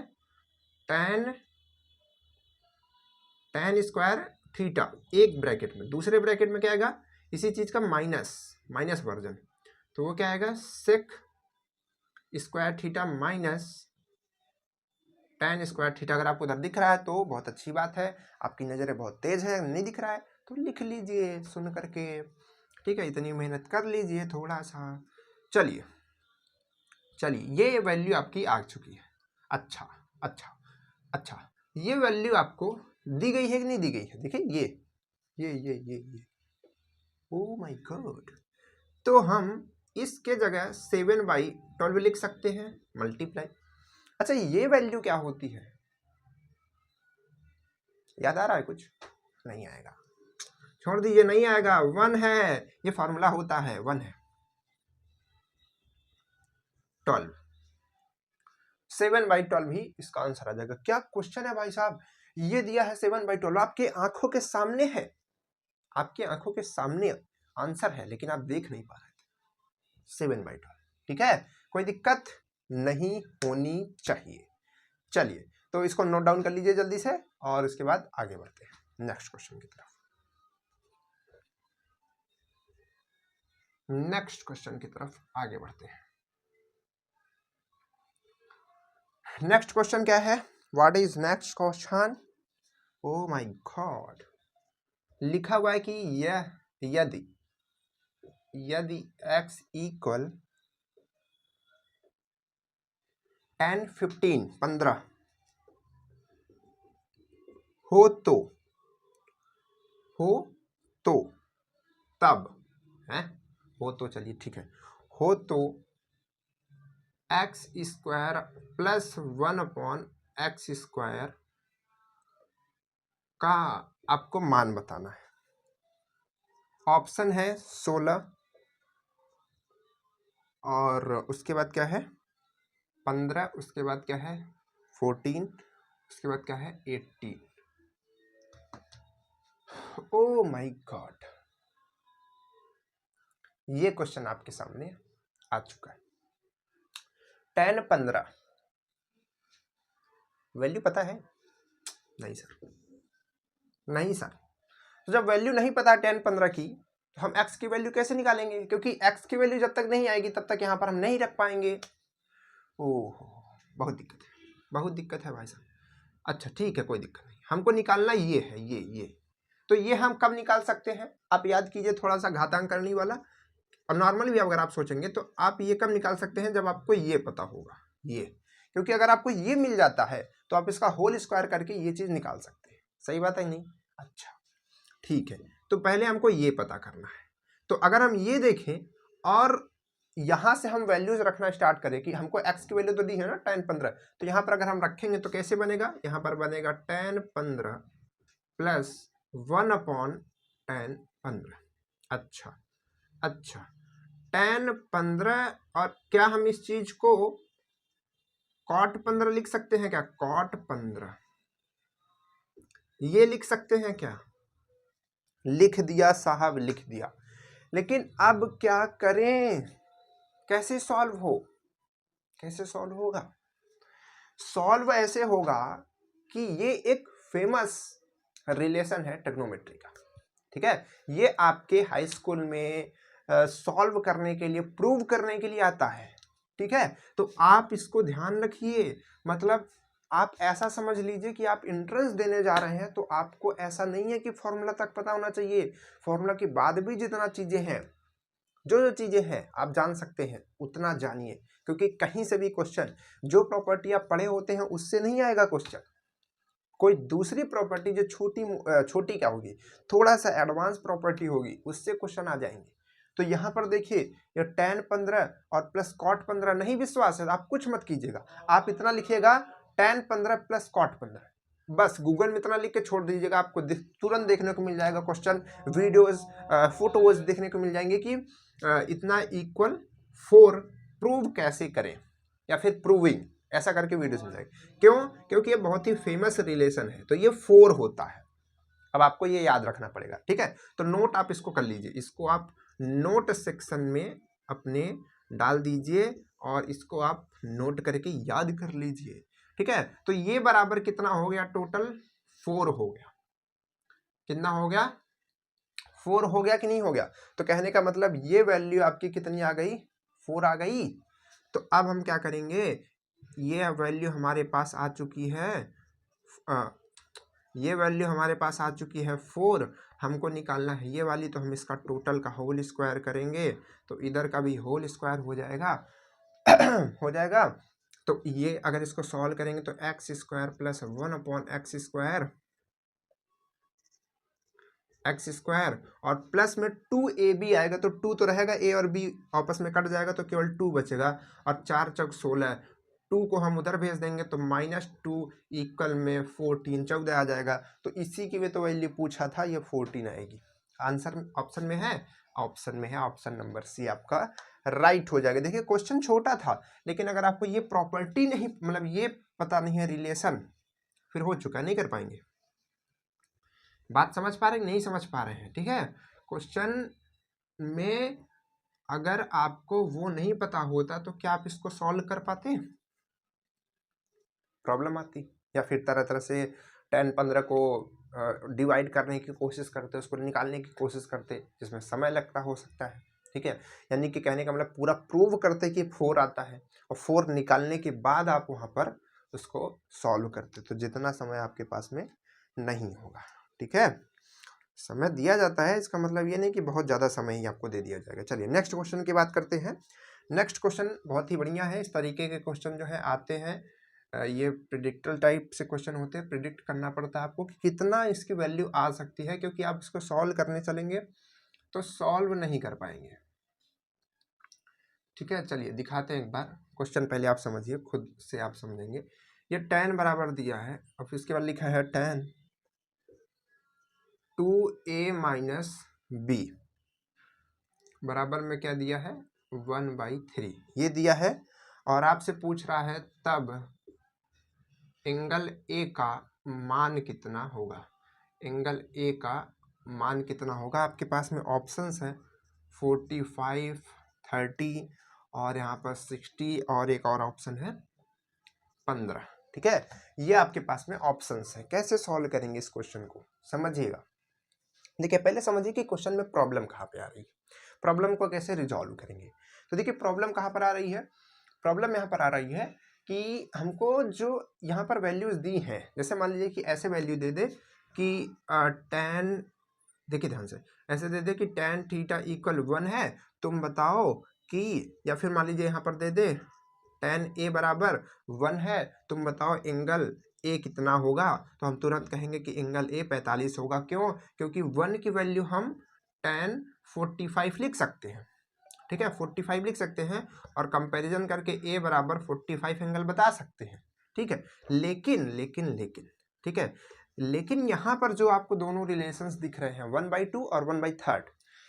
tan स्क्वायर थीटा, एक ब्रैकेट में, दूसरे ब्रैकेट में क्या आएगा? इसी चीज का माइनस वर्जन, तो वो क्या आएगा? Sec square theta minus tan square theta. अगर आपको उधर दिख रहा है तो बहुत अच्छी बात है, आपकी नज़रें बहुत तेज है। नहीं दिख रहा है तो लिख लीजिए सुन करके, ठीक है? इतनी मेहनत कर लीजिए थोड़ा सा। चलिए ये वैल्यू आपकी आ चुकी है। अच्छा, ये वैल्यू आपको दी गई है कि नहीं दी गई है? देखिए ये ओ माय गॉड, तो हम इसके जगह 7/12 लिख सकते हैं, मल्टीप्लाई। अच्छा ये वैल्यू क्या होती है? याद आ रहा है कुछ? नहीं आएगा, छोड़ दीजिए, नहीं आएगा। 1 है, ये फॉर्मूला होता है, 1 है 12, 7/12 ही इसका आंसर आ जाएगा। क्या क्वेश्चन है भाई साहब? ये दिया है 7/12, आपके आंखों के सामने है, आपके आंखों के सामने आंसर है, लेकिन आप देख नहीं पा रहे थे। 7/12, ठीक है? कोई दिक्कत नहीं होनी चाहिए। चलिए तो इसको नोट डाउन कर लीजिए जल्दी से, और उसके बाद आगे बढ़ते हैं नेक्स्ट क्वेश्चन की तरफ। नेक्स्ट क्वेश्चन की तरफ आगे बढ़ते हैं। नेक्स्ट क्वेश्चन क्या है? What is next question? O my God, लिखा हुआ है कि यह यदि x इक्वल 10 15 15 हो तो तब है, हो तो चलिए ठीक है, हो तो x square plus 1/x square का आपको मान बताना है। ऑप्शन है 16, और उसके बाद क्या है 15, उसके बाद क्या है 14, उसके बाद क्या है 18। ओ माय गॉड, ये क्वेश्चन आपके सामने आ चुका है। 10 15 वैल्यू पता है? नहीं सर, नहीं सर। तो जब वैल्यू नहीं पता 10 15 की, तो हम x की वैल्यू कैसे निकालेंगे? क्योंकि x की वैल्यू जब तक नहीं आएगी तब तक यहाँ पर हम नहीं रख पाएंगे। ओह बहुत दिक्कत है भाई साहब। अच्छा ठीक है, कोई दिक्कत नहीं, हमको निकालना ये है, ये तो ये हम कब निकाल सकते हैं? आप याद कीजिए थोड़ा सा घातांक करने वाला, और नॉर्मल भी अगर आप सोचेंगे तो आप ये कब निकाल सकते हैं? जब आपको ये पता होगा, ये, क्योंकि अगर आपको ये मिल जाता है तो आप इसका होल स्क्वायर करके ये चीज निकाल सकते हैं। सही बात है नहीं? अच्छा ठीक है, तो पहले हमको ये पता करना है। तो अगर हम ये देखें और यहाँ से हम वैल्यूज रखना स्टार्ट करें कि हमको x की वैल्यू तो दी है ना tan 15, तो यहाँ पर अगर हम रखेंगे तो कैसे बनेगा, यहाँ पर बनेगा tan 15 प्लस 1/tan 15। अच्छा tan 15, और क्या हम इस चीज को cot 15 लिख सकते हैं क्या, cot 15 ये लिख सकते हैं क्या, लिख दिया साहब, लिख दिया। लेकिन अब क्या करें, कैसे सॉल्व होगा, सॉल्व ऐसे होगा कि ये एक फेमस रिलेशन है ट्रिग्नोमेट्री का, ठीक है, ये आपके हाई स्कूल में सॉल्व करने के लिए, प्रूव करने के लिए आता है, ठीक है। तो आप इसको ध्यान रखिए, मतलब आप ऐसा समझ लीजिए कि आप इंट्रेंस देने जा रहे हैं, तो आपको ऐसा नहीं है कि फॉर्मूला तक पता होना चाहिए, फॉर्मूला के बाद भी जितना चीजें हैं, जो चीजें हैं आप जान सकते हैं उतना जानिए, क्योंकि कहीं से भी क्वेश्चन जो प्रॉपर्टी आप पढ़े होते हैं उससे नहीं आएगा क्वेश्चन, कोई दूसरी प्रॉपर्टी जो छोटी क्या होगी, थोड़ा सा एडवांस प्रॉपर्टी होगी, उससे क्वेश्चन आ जाएंगे। तो यहाँ पर देखिए ये tan 15 और प्लस cot 15, नहीं विश्वास है आप कुछ मत कीजिएगा, आप इतना लिखिएगा tan 15 प्लस cot 15, बस गूगल में इतना लिख के छोड़ दीजिएगा, आपको तुरंत देखने को मिल जाएगा क्वेश्चन, वीडियोस फोटोज देखने को मिल जाएंगे कि इतना इक्वल 4 प्रूव कैसे करें, या फिर प्रूविंग ऐसा करके वीडियोस मिल जाएगी। क्यों, क्योंकि ये बहुत ही फेमस रिलेशन है, तो ये 4 होता है। अब आपको ये याद रखना पड़ेगा, ठीक है। तो नोट आप इसको कर लीजिए, इसको आप नोट सेक्शन में अपने डाल दीजिए और इसको आप नोट करके याद कर लीजिए, ठीक है। तो ये बराबर कितना हो गया, टोटल 4 हो गया, कितना हो गया, 4 हो गया कि नहीं हो गया। तो कहने का मतलब ये वैल्यू आपकी कितनी आ गई, 4 आ गई। तो अब हम क्या करेंगे, ये वैल्यू हमारे पास आ चुकी है, ये वैल्यू हमारे पास आ चुकी है 4, हमको निकालना है ये वाली, तो हम इसका टोटल का होल स्क्वायर करेंगे, तो इधर का भी होल स्क्वायर हो जाएगा हो जाएगा। तो ये अगर इसको सॉल्व करेंगे तो x square plus 1/x square और प्लस में 2ab आएगा, तो 2 तो रहेगा, a और b आपस में कट जाएगा तो केवल 2 बचेगा, और 4 चौक 16, 2 को हम उधर भेज देंगे तो -2 इक्वल में 14, 14 आ जाएगा। तो इसी की भी तो वैल्यू पूछा था, ये 14 आएगी। आंसर ऑप्शन में है, ऑप्शन में है, ऑप्शन नंबर सी आपका राइट हो जाएगा। देखिए क्वेश्चन छोटा था, लेकिन अगर आपको ये प्रॉपर्टी नहीं, मतलब ये पता नहीं है रिलेशन, फिर हो चुका, नहीं कर पाएंगे। बात समझ पा रहे हैं, नहीं समझ पा रहे हैं, ठीक है। क्वेश्चन में अगर आपको वो नहीं पता होता तो क्या आप इसको सॉल्व कर पाते, प्रॉब्लम आती, या फिर तरह तरह से tan 15 को डिवाइड करने की कोशिश करते, उसको निकालने की कोशिश करते, जिसमें समय लगता हो सकता है, ठीक है। यानी कि कहने का मतलब पूरा प्रूव करते कि 4 आता है, और 4 निकालने के बाद आप वहाँ पर उसको सॉल्व करते, तो जितना समय आपके पास में नहीं होगा, ठीक है। समय दिया जाता है, इसका मतलब ये नहीं कि बहुत ज़्यादा समय ही आपको दे दिया जाएगा। चलिए नेक्स्ट क्वेश्चन की बात करते हैं। नेक्स्ट क्वेश्चन बहुत ही बढ़िया है, इस तरीके के क्वेश्चन जो है आते हैं, ये प्रिडिक्टल टाइप से क्वेश्चन होते हैं, प्रिडिक्ट करना पड़ता है आपको कि कितना इसकी वैल्यू आ सकती है, क्योंकि आप इसको सॉल्व करने चलेंगे तो सॉल्व नहीं कर पाएंगे, ठीक है। चलिए दिखाते हैं एक बार क्वेश्चन, पहले आप समझिए, खुद से आप समझेंगे। ये tan बराबर दिया है और फिर इसके बाद लिखा है tan 2a - b बराबर में क्या दिया है, 1/3 ये दिया है, और आपसे पूछ रहा है तब एंगल ए का मान कितना होगा, एंगल ए का मान कितना होगा। आपके पास में ऑप्शंस हैं 45, 30 और यहाँ पर 60, और एक और ऑप्शन है 15, ठीक है। ये आपके पास में ऑप्शंस है। कैसे सॉल्व करेंगे इस क्वेश्चन को, समझिएगा। देखिए पहले समझिए कि क्वेश्चन में प्रॉब्लम कहाँ पे आ रही है, प्रॉब्लम को कैसे रिजॉल्व करेंगे। तो देखिए प्रॉब्लम कहाँ पर आ रही है, प्रॉब्लम यहाँ पर आ रही है कि हमको जो यहाँ पर वैल्यूज दी हैं, जैसे मान लीजिए कि ऐसे वैल्यू दे दे कि tan, देखिए ध्यान से, ऐसे दे दे कि tan थीटा इक्वल 1 है, तुम बताओ कि, या फिर मान लीजिए यहाँ पर दे दे tan a बराबर 1 है, तुम बताओ एंगल ए कितना होगा। तो हम तुरंत कहेंगे कि एंगल ए 45 होगा। क्यों, क्योंकि 1 की वैल्यू हम tan 45 लिख सकते हैं, ठीक है, 45 लिख सकते हैं और कंपैरिजन करके ए बराबर 45 एंगल बता सकते हैं। ठीक है, लेकिन लेकिन लेकिन ठीक है, लेकिन यहाँ पर जो आपको दोनों रिलेशंस दिख रहे हैं 1/2 और 1/3,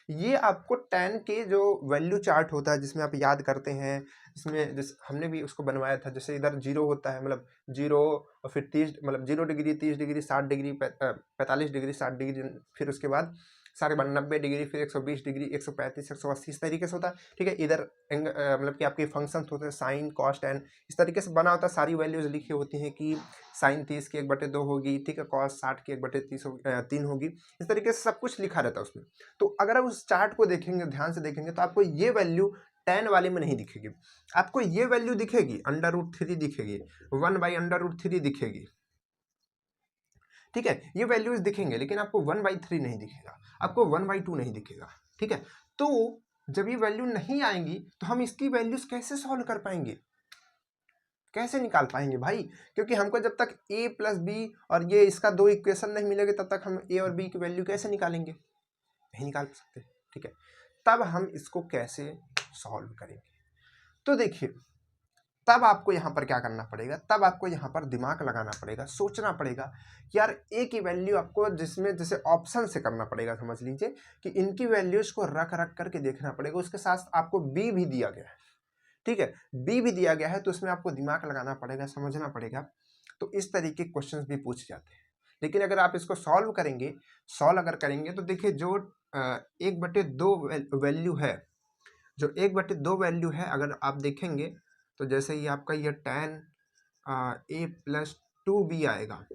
ये आपको tan के जो वैल्यू चार्ट होता है जिसमें आप याद करते हैं, इसमें जिस हमने भी उसको बनवाया था, जैसे इधर 0 होता है, मतलब 0 और फिर 30, मतलब 0 degree, 30 degree, 60 degree, 45 degree, 60 degree, फिर उसके बाद सारे 90 डिग्री, फिर 120 डिग्री, 135, 180, इस तरीके से होता है। ठीक है, इधर मतलब कि आपके फंक्शन होते हैं साइन, कॉस, टैन, इस तरीके से बना होता है। सारी वैल्यूज लिखी होती हैं कि साइन 30 की 1/2 होगी, ठीक है, कॉस 60 की 1/3 होगी, इस तरीके से सब कुछ लिखा रहता है उसमें। तो अगर आप उस चार्ट को देखेंगे, ध्यान से देखेंगे, तो आपको ये वैल्यू tan वाले में नहीं दिखेगी, आपको ये वैल्यू दिखेगी √3 दिखेगी, 1/√3 दिखेगी। ठीक है, ये वैल्यूज दिखेंगे, लेकिन आपको 1/3 नहीं दिखेगा, आपको 1/2 नहीं दिखेगा। ठीक है, तो जब ये वैल्यू नहीं आएंगी तो हम इसकी वैल्यूज कैसे सॉल्व कर पाएंगे, कैसे निकाल पाएंगे भाई? क्योंकि हमको जब तक a + b और ये इसका दो इक्वेशन नहीं मिलेंगे तब तक हम a और b की वैल्यू कैसे निकालेंगे? नहीं निकाल सकते। ठीक है, तब हम इसको कैसे सॉल्व करेंगे? तो देखिए, तब आपको यहाँ पर क्या करना पड़ेगा, तब आपको यहाँ पर दिमाग लगाना पड़ेगा, सोचना पड़ेगा। यार ए की वैल्यू आपको जिसमें जैसे ऑप्शन से करना पड़ेगा, समझ लीजिए कि इनकी वैल्यूज को रख रख करके देखना पड़ेगा। उसके साथ आपको बी भी दिया गया है, ठीक है, बी भी दिया गया है, तो उसमें आपको दिमाग लगाना पड़ेगा, समझना पड़ेगा। तो इस तरीके के क्वेश्चन भी पूछ जाते हैं। लेकिन अगर आप इसको सॉल्व करेंगे, अगर करेंगे तो देखिए जो 1/2 वैल्यू है, जो 1/2 वैल्यू है, अगर आप देखेंगे तो जैसे ये आपका ये tan a + 2b आएगा।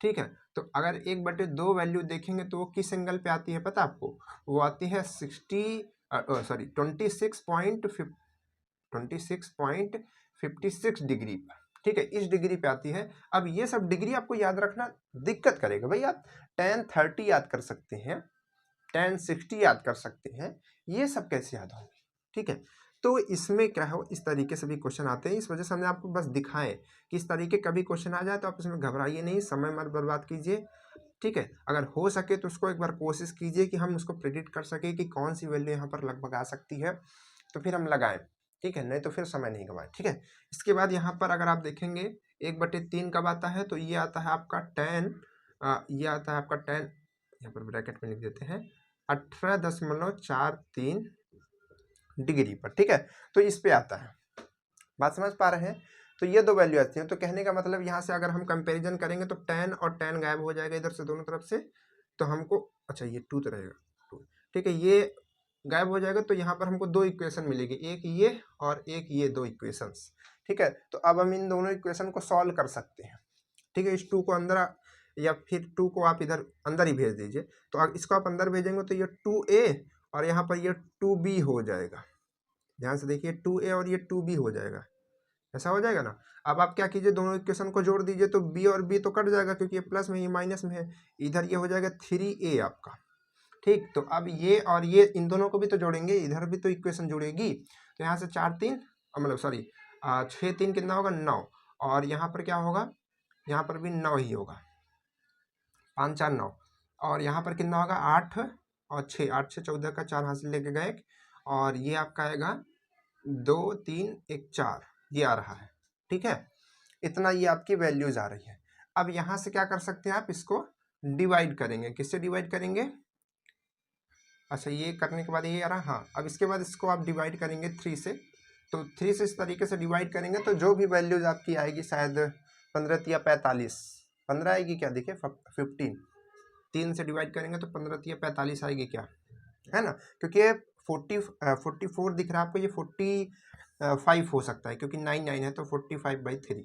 ठीक है, तो अगर 1/2 वैल्यू देखेंगे तो वो किस एंगल पे आती है पता आपको? वो आती है 26.56 डिग्री पर। ठीक है, इस डिग्री पे आती है। अब ये सब डिग्री आपको याद रखना दिक्कत करेगा भाई। आप tan 30 याद कर सकते हैं, tan 60 याद कर सकते हैं, ये सब कैसे याद होंगे? ठीक है, तो इसमें क्या हो, इस तरीके से भी क्वेश्चन आते हैं। इस वजह से हमने आपको बस दिखाए कि इस तरीके का भी क्वेश्चन आ जाए तो आप इसमें घबराइए नहीं, समय मत बर्बाद कीजिए। ठीक है, अगर हो सके तो उसको एक बार कोशिश कीजिए कि हम उसको प्रेडिक्ट कर सके कि कौन सी वैल्यू यहाँ पर लगभग आ सकती है, तो फिर हम लगाएं। ठीक है, नहीं तो फिर समय नहीं गवाएं। ठीक है, इसके बाद यहाँ पर अगर आप देखेंगे 1/3 कब आता है, तो ये आता है आपका tan, ये आता है आपका tan, यहाँ पर ब्रैकेट में लिख देते हैं, 18.43 डिग्री पर। ठीक है, तो इस पे आता है, बात समझ पा रहे हैं? तो ये दो वैल्यू आती हैं। तो कहने का मतलब यहाँ से अगर हम कंपैरिजन करेंगे तो tan और tan गायब हो जाएगा इधर से दोनों तरफ से, तो हमको, अच्छा ये 2 तो रहेगा, ठीक है, ये गायब हो जाएगा, तो यहाँ पर हमको दो इक्वेशन मिलेगी, एक ये और एक ये, दो इक्वेशंस। ठीक है, तो अब हम इन दोनों इक्वेशन को सॉल्व कर सकते हैं। ठीक है, इस 2 को अंदर, या फिर 2 को आप इधर अंदर ही भेज दीजिए, तो अब इसको आप अंदर भेजेंगे तो ये 2a और यहाँ पर ये 2b हो जाएगा। ध्यान से देखिए, 2a और ये 2b हो जाएगा, ऐसा हो जाएगा ना। अब आप क्या कीजिए, दोनों इक्वेशन को जोड़ दीजिए, तो b और b तो कट जाएगा क्योंकि ये प्लस में, ये माइनस में है, इधर ये हो जाएगा 3a आपका। ठीक, तो अब ये और ये, इन दोनों को भी तो जोड़ेंगे, इधर भी तो इक्वेशन जुड़ेगी, तो यहाँ से 4 3, मतलब सॉरी 6 3 कितना होगा, 9, और यहाँ पर क्या होगा, यहाँ पर भी 9 ही होगा, 5 4 9, और यहाँ पर कितना होगा, 8 और 6, 8 6 14 का 4 हाथ से लेके गए, और ये आपका आएगा 2 3 1 4, ये आ रहा है। ठीक है, इतना ये आपकी वैल्यूज आ रही है। अब यहाँ से क्या कर सकते हैं आप, इसको डिवाइड करेंगे, किससे डिवाइड करेंगे, अच्छा ये करने के बाद ये आ रहा, हाँ, अब इसके बाद इसको आप डिवाइड करेंगे 3 से, तो 3 से इस तरीके से डिवाइड करेंगे तो जो भी वैल्यूज आपकी आएगी, शायद 15 या 45, 15 आएगी क्या, देखिए 15, 3 से डिवाइड करेंगे तो 15 या 45 आएगी क्या, है ना, क्योंकि ये 44 दिख रहा है आपको, ये 45 हो सकता है क्योंकि 9 9 है, तो 45/3।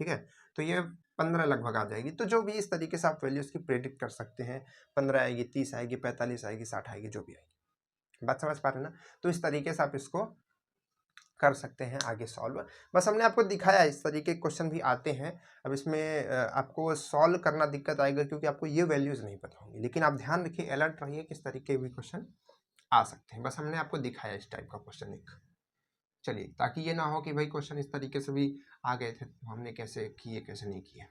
ठीक है, तो ये 15 लगभग आ जाएगी। तो जो भी इस तरीके से आप वैल्यूज की प्रेडिक्ट कर सकते हैं, 15 आएगी, 30 आएगी, 45 आएगी, 60 आएगी, जो भी आएगी। बात समझ पा रहे हैं ना? तो इस तरीके से आप इसको कर सकते हैं आगे सॉल्व। बस हमने आपको दिखाया इस तरीके के क्वेश्चन भी आते हैं। अब इसमें आपको सॉल्व करना दिक्कत आएगा क्योंकि आपको ये वैल्यूज नहीं पता होंगी, लेकिन आप ध्यान रखिए, अलर्ट रहिए, किस तरीके भी क्वेश्चन आ सकते हैं। बस हमने आपको दिखाया इस टाइप का क्वेश्चन एक। चलिए, ताकि ये ना हो कि भाई क्वेश्चन इस तरीके से भी आ गए थे, तो हमने कैसे किए कैसे नहीं किए।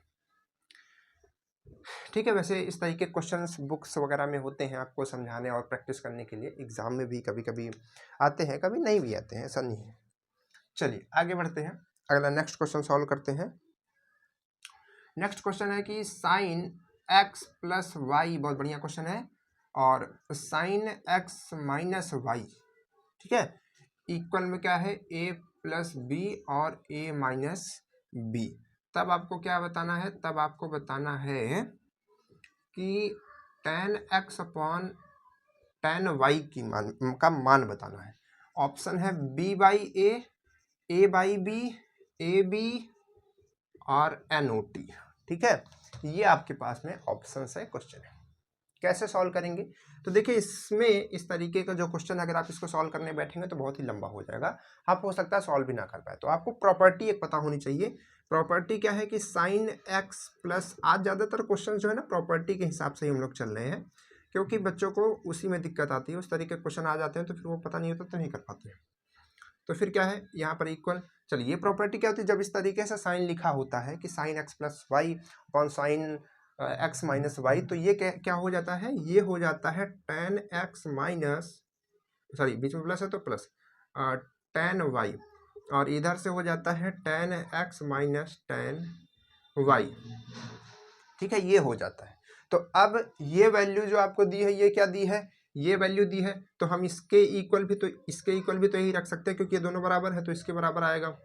ठीक है, वैसे इस तरीके के क्वेश्चंस बुक्स वगैरह में होते हैं आपको समझाने और प्रैक्टिस करने के लिए। एग्जाम में भी कभी कभी आते हैं, कभी नहीं भी आते हैं, ऐसा नहीं है। चलिए आगे बढ़ते हैं, अगला नेक्स्ट क्वेश्चन सॉल्व करते हैं। नेक्स्ट क्वेश्चन है कि साइन एक्स प्लस वाई, बहुत बढ़िया क्वेश्चन है, और साइन एक्स माइनस वाई, ठीक है, इक्वल में क्या है, ए प्लस बी और ए माइनस बी। तब आपको क्या बताना है, तब आपको बताना है कि tan x upon tan y का मान बताना है। ऑप्शन है b by a by b, a b और NOT, ठीक है, ये आपके पास में ऑप्शन है क्वेश्चन है। कैसे सॉल्व करेंगे, तो देखिए इसमें इस तरीके का जो क्वेश्चन अगर आप इसको सॉल्व करने बैठेंगे तो बहुत ही लंबा हो जाएगा, आप हो सकता है सॉल्व भी ना कर पाए। तो आपको प्रॉपर्टी एक पता होनी चाहिए। प्रॉपर्टी क्या है कि साइन एक्स प्लस, आज ज़्यादातर क्वेश्चन जो है ना प्रॉपर्टी के हिसाब से ही हम लोग चल रहे हैं, क्योंकि बच्चों को उसी में दिक्कत आती है, उस तरीके के क्वेश्चन आ जाते हैं तो फिर वो पता नहीं होता तो नहीं कर पाते हैं। तो फिर क्या है यहाँ पर इक्वल, चलिए ये प्रॉपर्टी क्या होती है, जब इस तरीके से साइन लिखा होता है कि sine x plus y upon sine x minus y, तो ये क्या हो जाता है, ये हो जाता है tan एक्स माइनस, सॉरी बीच में प्लस है तो प्लस tan वाई, और इधर से हो जाता है tan x minus tan y, ठीक है, ये हो जाता है। तो अब ये वैल्यू जो आपको दी है, ये क्या दी है, ये वैल्यू दी है, तो हम इसके इक्वल भी तो इसके इक्वल भी तो यही रख सकते हैं, क्योंकि ये दोनों बराबर है तो इसके बराबर आएगा,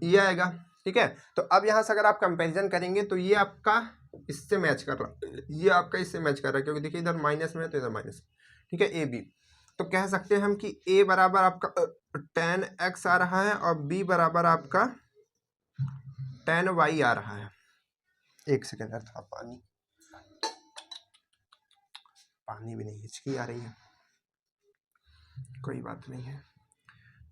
ये आएगा, ठीक है। तो अब यहाँ से अगर आप कंपैरिजन करेंगे तो ये आपका इससे मैच कर रहा है, ये आपका इससे मैच कर रहा है, क्योंकि देखिए इधर माइनस में है तो इधर माइनस, ठीक है, ए बी। तो कह सकते हैं हम कि ए बराबर आपका tan x आ रहा है और बी बराबर आपका tan y आ रहा है। एक सेकेंड यार, थोड़ा पानी भी नहीं, हिचकी आ रही है, कोई बात नहीं है।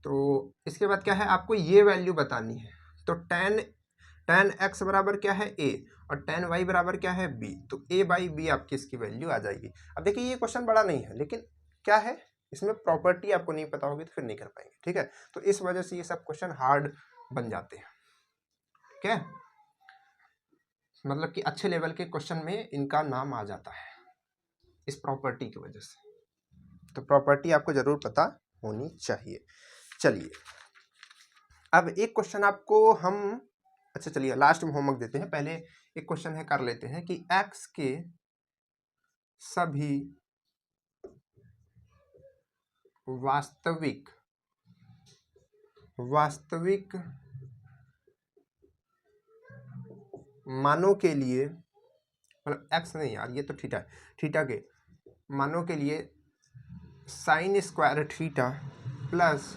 तो इसके बाद क्या है, आपको ये वैल्यू बतानी है। तो tan x बराबर क्या है a, और tan y बराबर क्या है b, तो a बाई बी आपकी इसकी वैल्यू आ जाएगी। अब देखिए ये क्वेश्चन बड़ा नहीं है, लेकिन क्या है इसमें प्रॉपर्टी आपको नहीं पता होगी तो फिर नहीं कर पाएंगे, ठीक है। तो इस वजह से ये सब क्वेश्चन हार्ड बन जाते हैं, ठीक है, मतलब कि अच्छे लेवल के क्वेश्चन में इनका नाम आ जाता है इस प्रॉपर्टी की वजह से। तो प्रॉपर्टी आपको जरूर पता होनी चाहिए। चलिए अब एक क्वेश्चन आपको हम, अच्छा चलिए लास्ट में होमवर्क देते हैं, पहले एक क्वेश्चन है कर लेते हैं कि x के सभी वास्तविक मानों के लिए, मतलब x नहीं यार, ये तो थीटा है, थीटा के मानों के लिए sign square theta plus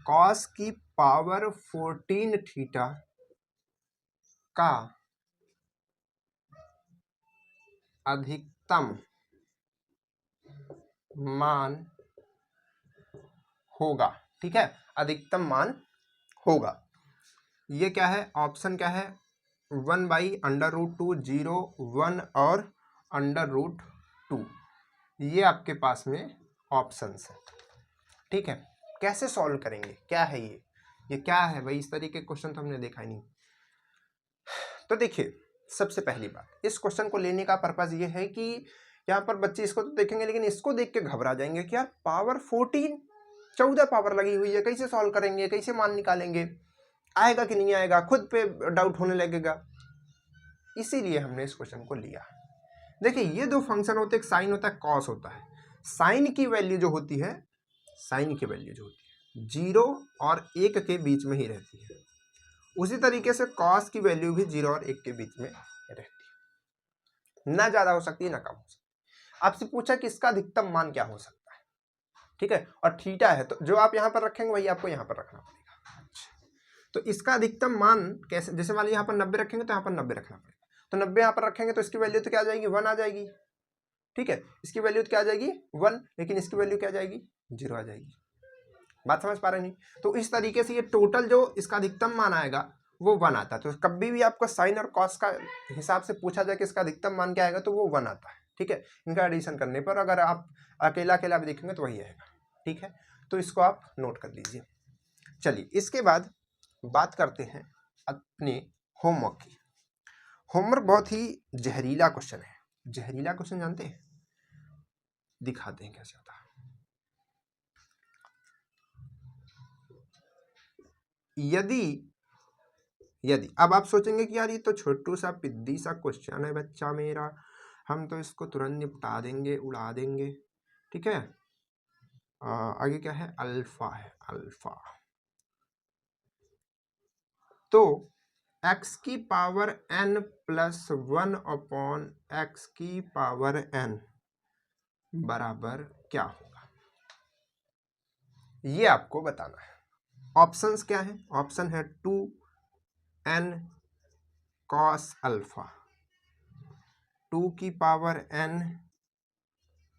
cos की पावर 14 थीटा का अधिकतम मान होगा, ठीक है, अधिकतम मान होगा। ये क्या है, ऑप्शन क्या है, 1/√2, 0, 1 और √2, ये आपके पास में ऑप्शंस है, ठीक है। कैसे सॉल्व करेंगे, क्या है ये क्या है भाई, इस तरीके के क्वेश्चन तो हमने देखा ही नहीं। तो देखिए सबसे पहली बात, इस क्वेश्चन को लेने का पर्पज ये है कि यहाँ पर बच्चे इसको तो देखेंगे लेकिन इसको देख के घबरा जाएंगे कि यार पावर 14 पावर लगी हुई है, कैसे सॉल्व करेंगे, कैसे मान निकालेंगे, आएगा कि नहीं आएगा, खुद पे डाउट होने लगेगा। इसीलिए हमने इस क्वेश्चन को लिया। देखिए ये दो फंक्शन होते हैं, एक साइन होता है, कॉस होता है। साइन की वैल्यू जो होती है, 0 और 1 के बीच में ही रहती है, उसी तरीके से कॉस की वैल्यू भी 0 और 1 के बीच में रहती है, ना ज्यादा हो सकती है ना कम हो सकती है। आपसे पूछा कि इसका अधिकतम मान क्या हो सकता है, ठीक है, और थीटा है, तो जो आप यहाँ पर रखेंगे वही आपको यहाँ पर रखना पड़ेगा। तो इसका अधिकतम मान कैसे, जैसे मान लीजिए यहाँ पर 90 रखेंगे तो यहाँ पर 90 रखना पड़ेगा, तो 90 यहाँ पर रखेंगे तो इसकी वैल्यू तो क्या आ जाएगी, 1 आ जाएगी, ठीक है, इसकी वैल्यू तो क्या आ जाएगी 1, लेकिन इसकी वैल्यू क्या आ जाएगी, 0 आ जाएगी। बात समझ पा रहे नहीं। तो इस तरीके से ये टोटल जो इसका अधिकतम मान आएगा वो 1 आता है। तो कभी भी आपको साइन और कॉस का हिसाब से पूछा जाए कि इसका अधिकतम मान क्या आएगा तो वो 1 आता है, ठीक है। इनका एडिशन करने पर अगर आप अकेला अकेला भी देखेंगे तो वही आएगा, ठीक है। तो इसको आप नोट कर लीजिए। चलिए इसके बाद बात करते हैं अपने होमवर्क की। होमवर्क बहुत ही जहरीला क्वेश्चन है। जहरीला क्वेश्चन जानते हैं, दिखाते हैं कैसे होता है। यदि अब आप सोचेंगे कि यार ये तो छोटू सा पिद्दी सा क्वेश्चन है बच्चा मेरा, हम तो इसको तुरंत निपटा देंगे, उड़ा देंगे, ठीक है। आगे क्या है, अल्फा है, अल्फा। तो x की power n plus 1 upon x की पावर n बराबर क्या होगा, ये आपको बताना है। ऑप्शंस क्या है, ऑप्शन है 2n cos अल्फा, 2 की power n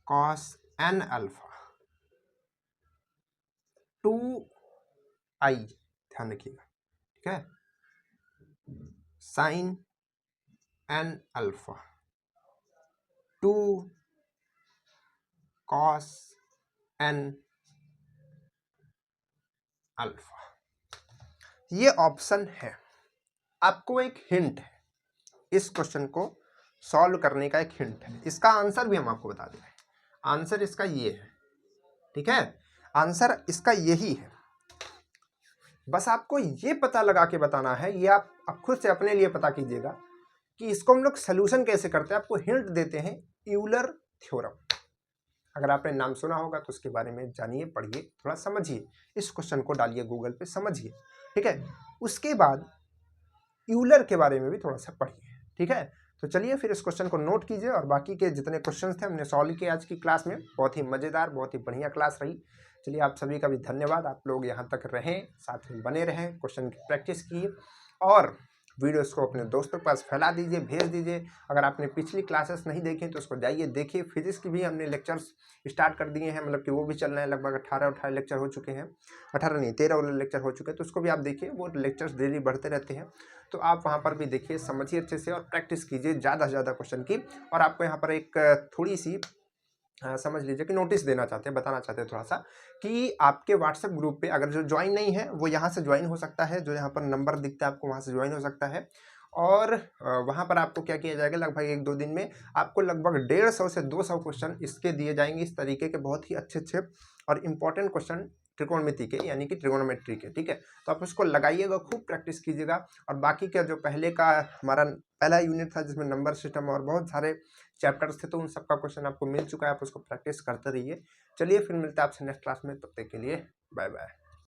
cos n alpha, 2i, ध्यान रखिएगा, ठीक है, sine n alpha, 2 cos n alpha. ये ऑप्शन है। आपको एक हिंट है, इस क्वेश्चन को सॉल्व करने का एक हिंट है। इसका आंसर भी हम आपको बता दे रहे हैं। आंसर इसका ये है, ठीक है, आंसर इसका यही है। बस आपको ये पता लगा के बताना है, ये आप खुद से अपने लिए पता कीजिएगा कि इसको हम लोग सोल्यूशन कैसे करते हैं। आपको हिंट देते हैं, यूलर थ्योरम। अगर आपने नाम सुना होगा तो उसके बारे में जानिए, पढ़िए, थोड़ा समझिए, इस क्वेश्चन को डालिए गूगल पे, समझिए, ठीक है। उसके बाद यूलर के बारे में भी थोड़ा सा पढ़िए, ठीक है। तो चलिए फिर इस क्वेश्चन को नोट कीजिए, और बाकी के जितने क्वेश्चंस थे हमने सॉल्व किए आज की क्लास में। बहुत ही मज़ेदार, बहुत ही बढ़िया क्लास रही। चलिए आप सभी का भी धन्यवाद, आप लोग यहाँ तक रहें, साथ में बने रहें, क्वेश्चन की प्रैक्टिस किए, और वीडियोस को अपने दोस्तों के पास फैला दीजिए, भेज दीजिए। अगर आपने पिछली क्लासेस नहीं देखी तो उसको जाइए देखिए। फिजिक्स की भी हमने लेक्चर्स स्टार्ट कर दिए हैं, मतलब कि वो भी चल रहे हैं, लगभग 18 लेक्चर हो चुके हैं, 18 नहीं 13 वाले लेक्चर हो चुके हैं। तो उसको भी आप देखिए, वो लेक्चर्स डेली बढ़ते रहते हैं, तो आप वहाँ पर भी देखिए, समझिए अच्छे से, और प्रैक्टिस कीजिए ज़्यादा से ज़्यादा क्वेश्चन की। और आपको यहाँ पर एक थोड़ी सी समझ लीजिए कि नोटिस देना चाहते हैं, बताना चाहते हैं थोड़ा सा, कि आपके व्हाट्सएप ग्रुप पे अगर जो ज्वाइन नहीं है वो यहाँ से ज्वाइन हो सकता है, जो यहाँ पर नंबर दिखता है आपको वहाँ से ज्वाइन हो सकता है। और वहाँ पर आपको क्या किया जाएगा, लगभग 1-2 दिन में आपको लगभग 150 से 200 क्वेश्चन इसके दिए जाएंगे, इस तरीके के बहुत ही अच्छे अच्छे और इंपॉर्टेंट क्वेश्चन त्रिकोणमिति के, यानी कि ट्रिगोनोमेट्री के, ठीक है। तो आप उसको लगाइएगा, खूब प्रैक्टिस कीजिएगा। और बाकी का जो पहले का हमारा पहला यूनिट था जिसमें नंबर सिस्टम और बहुत सारे चैप्टर्स थे, तो उन सबका क्वेश्चन आपको मिल चुका है, आप उसको प्रैक्टिस करते रहिए। चलिए फिर मिलते हैं आपसे नेक्स्ट क्लास में, तब तक के लिए बाय बाय।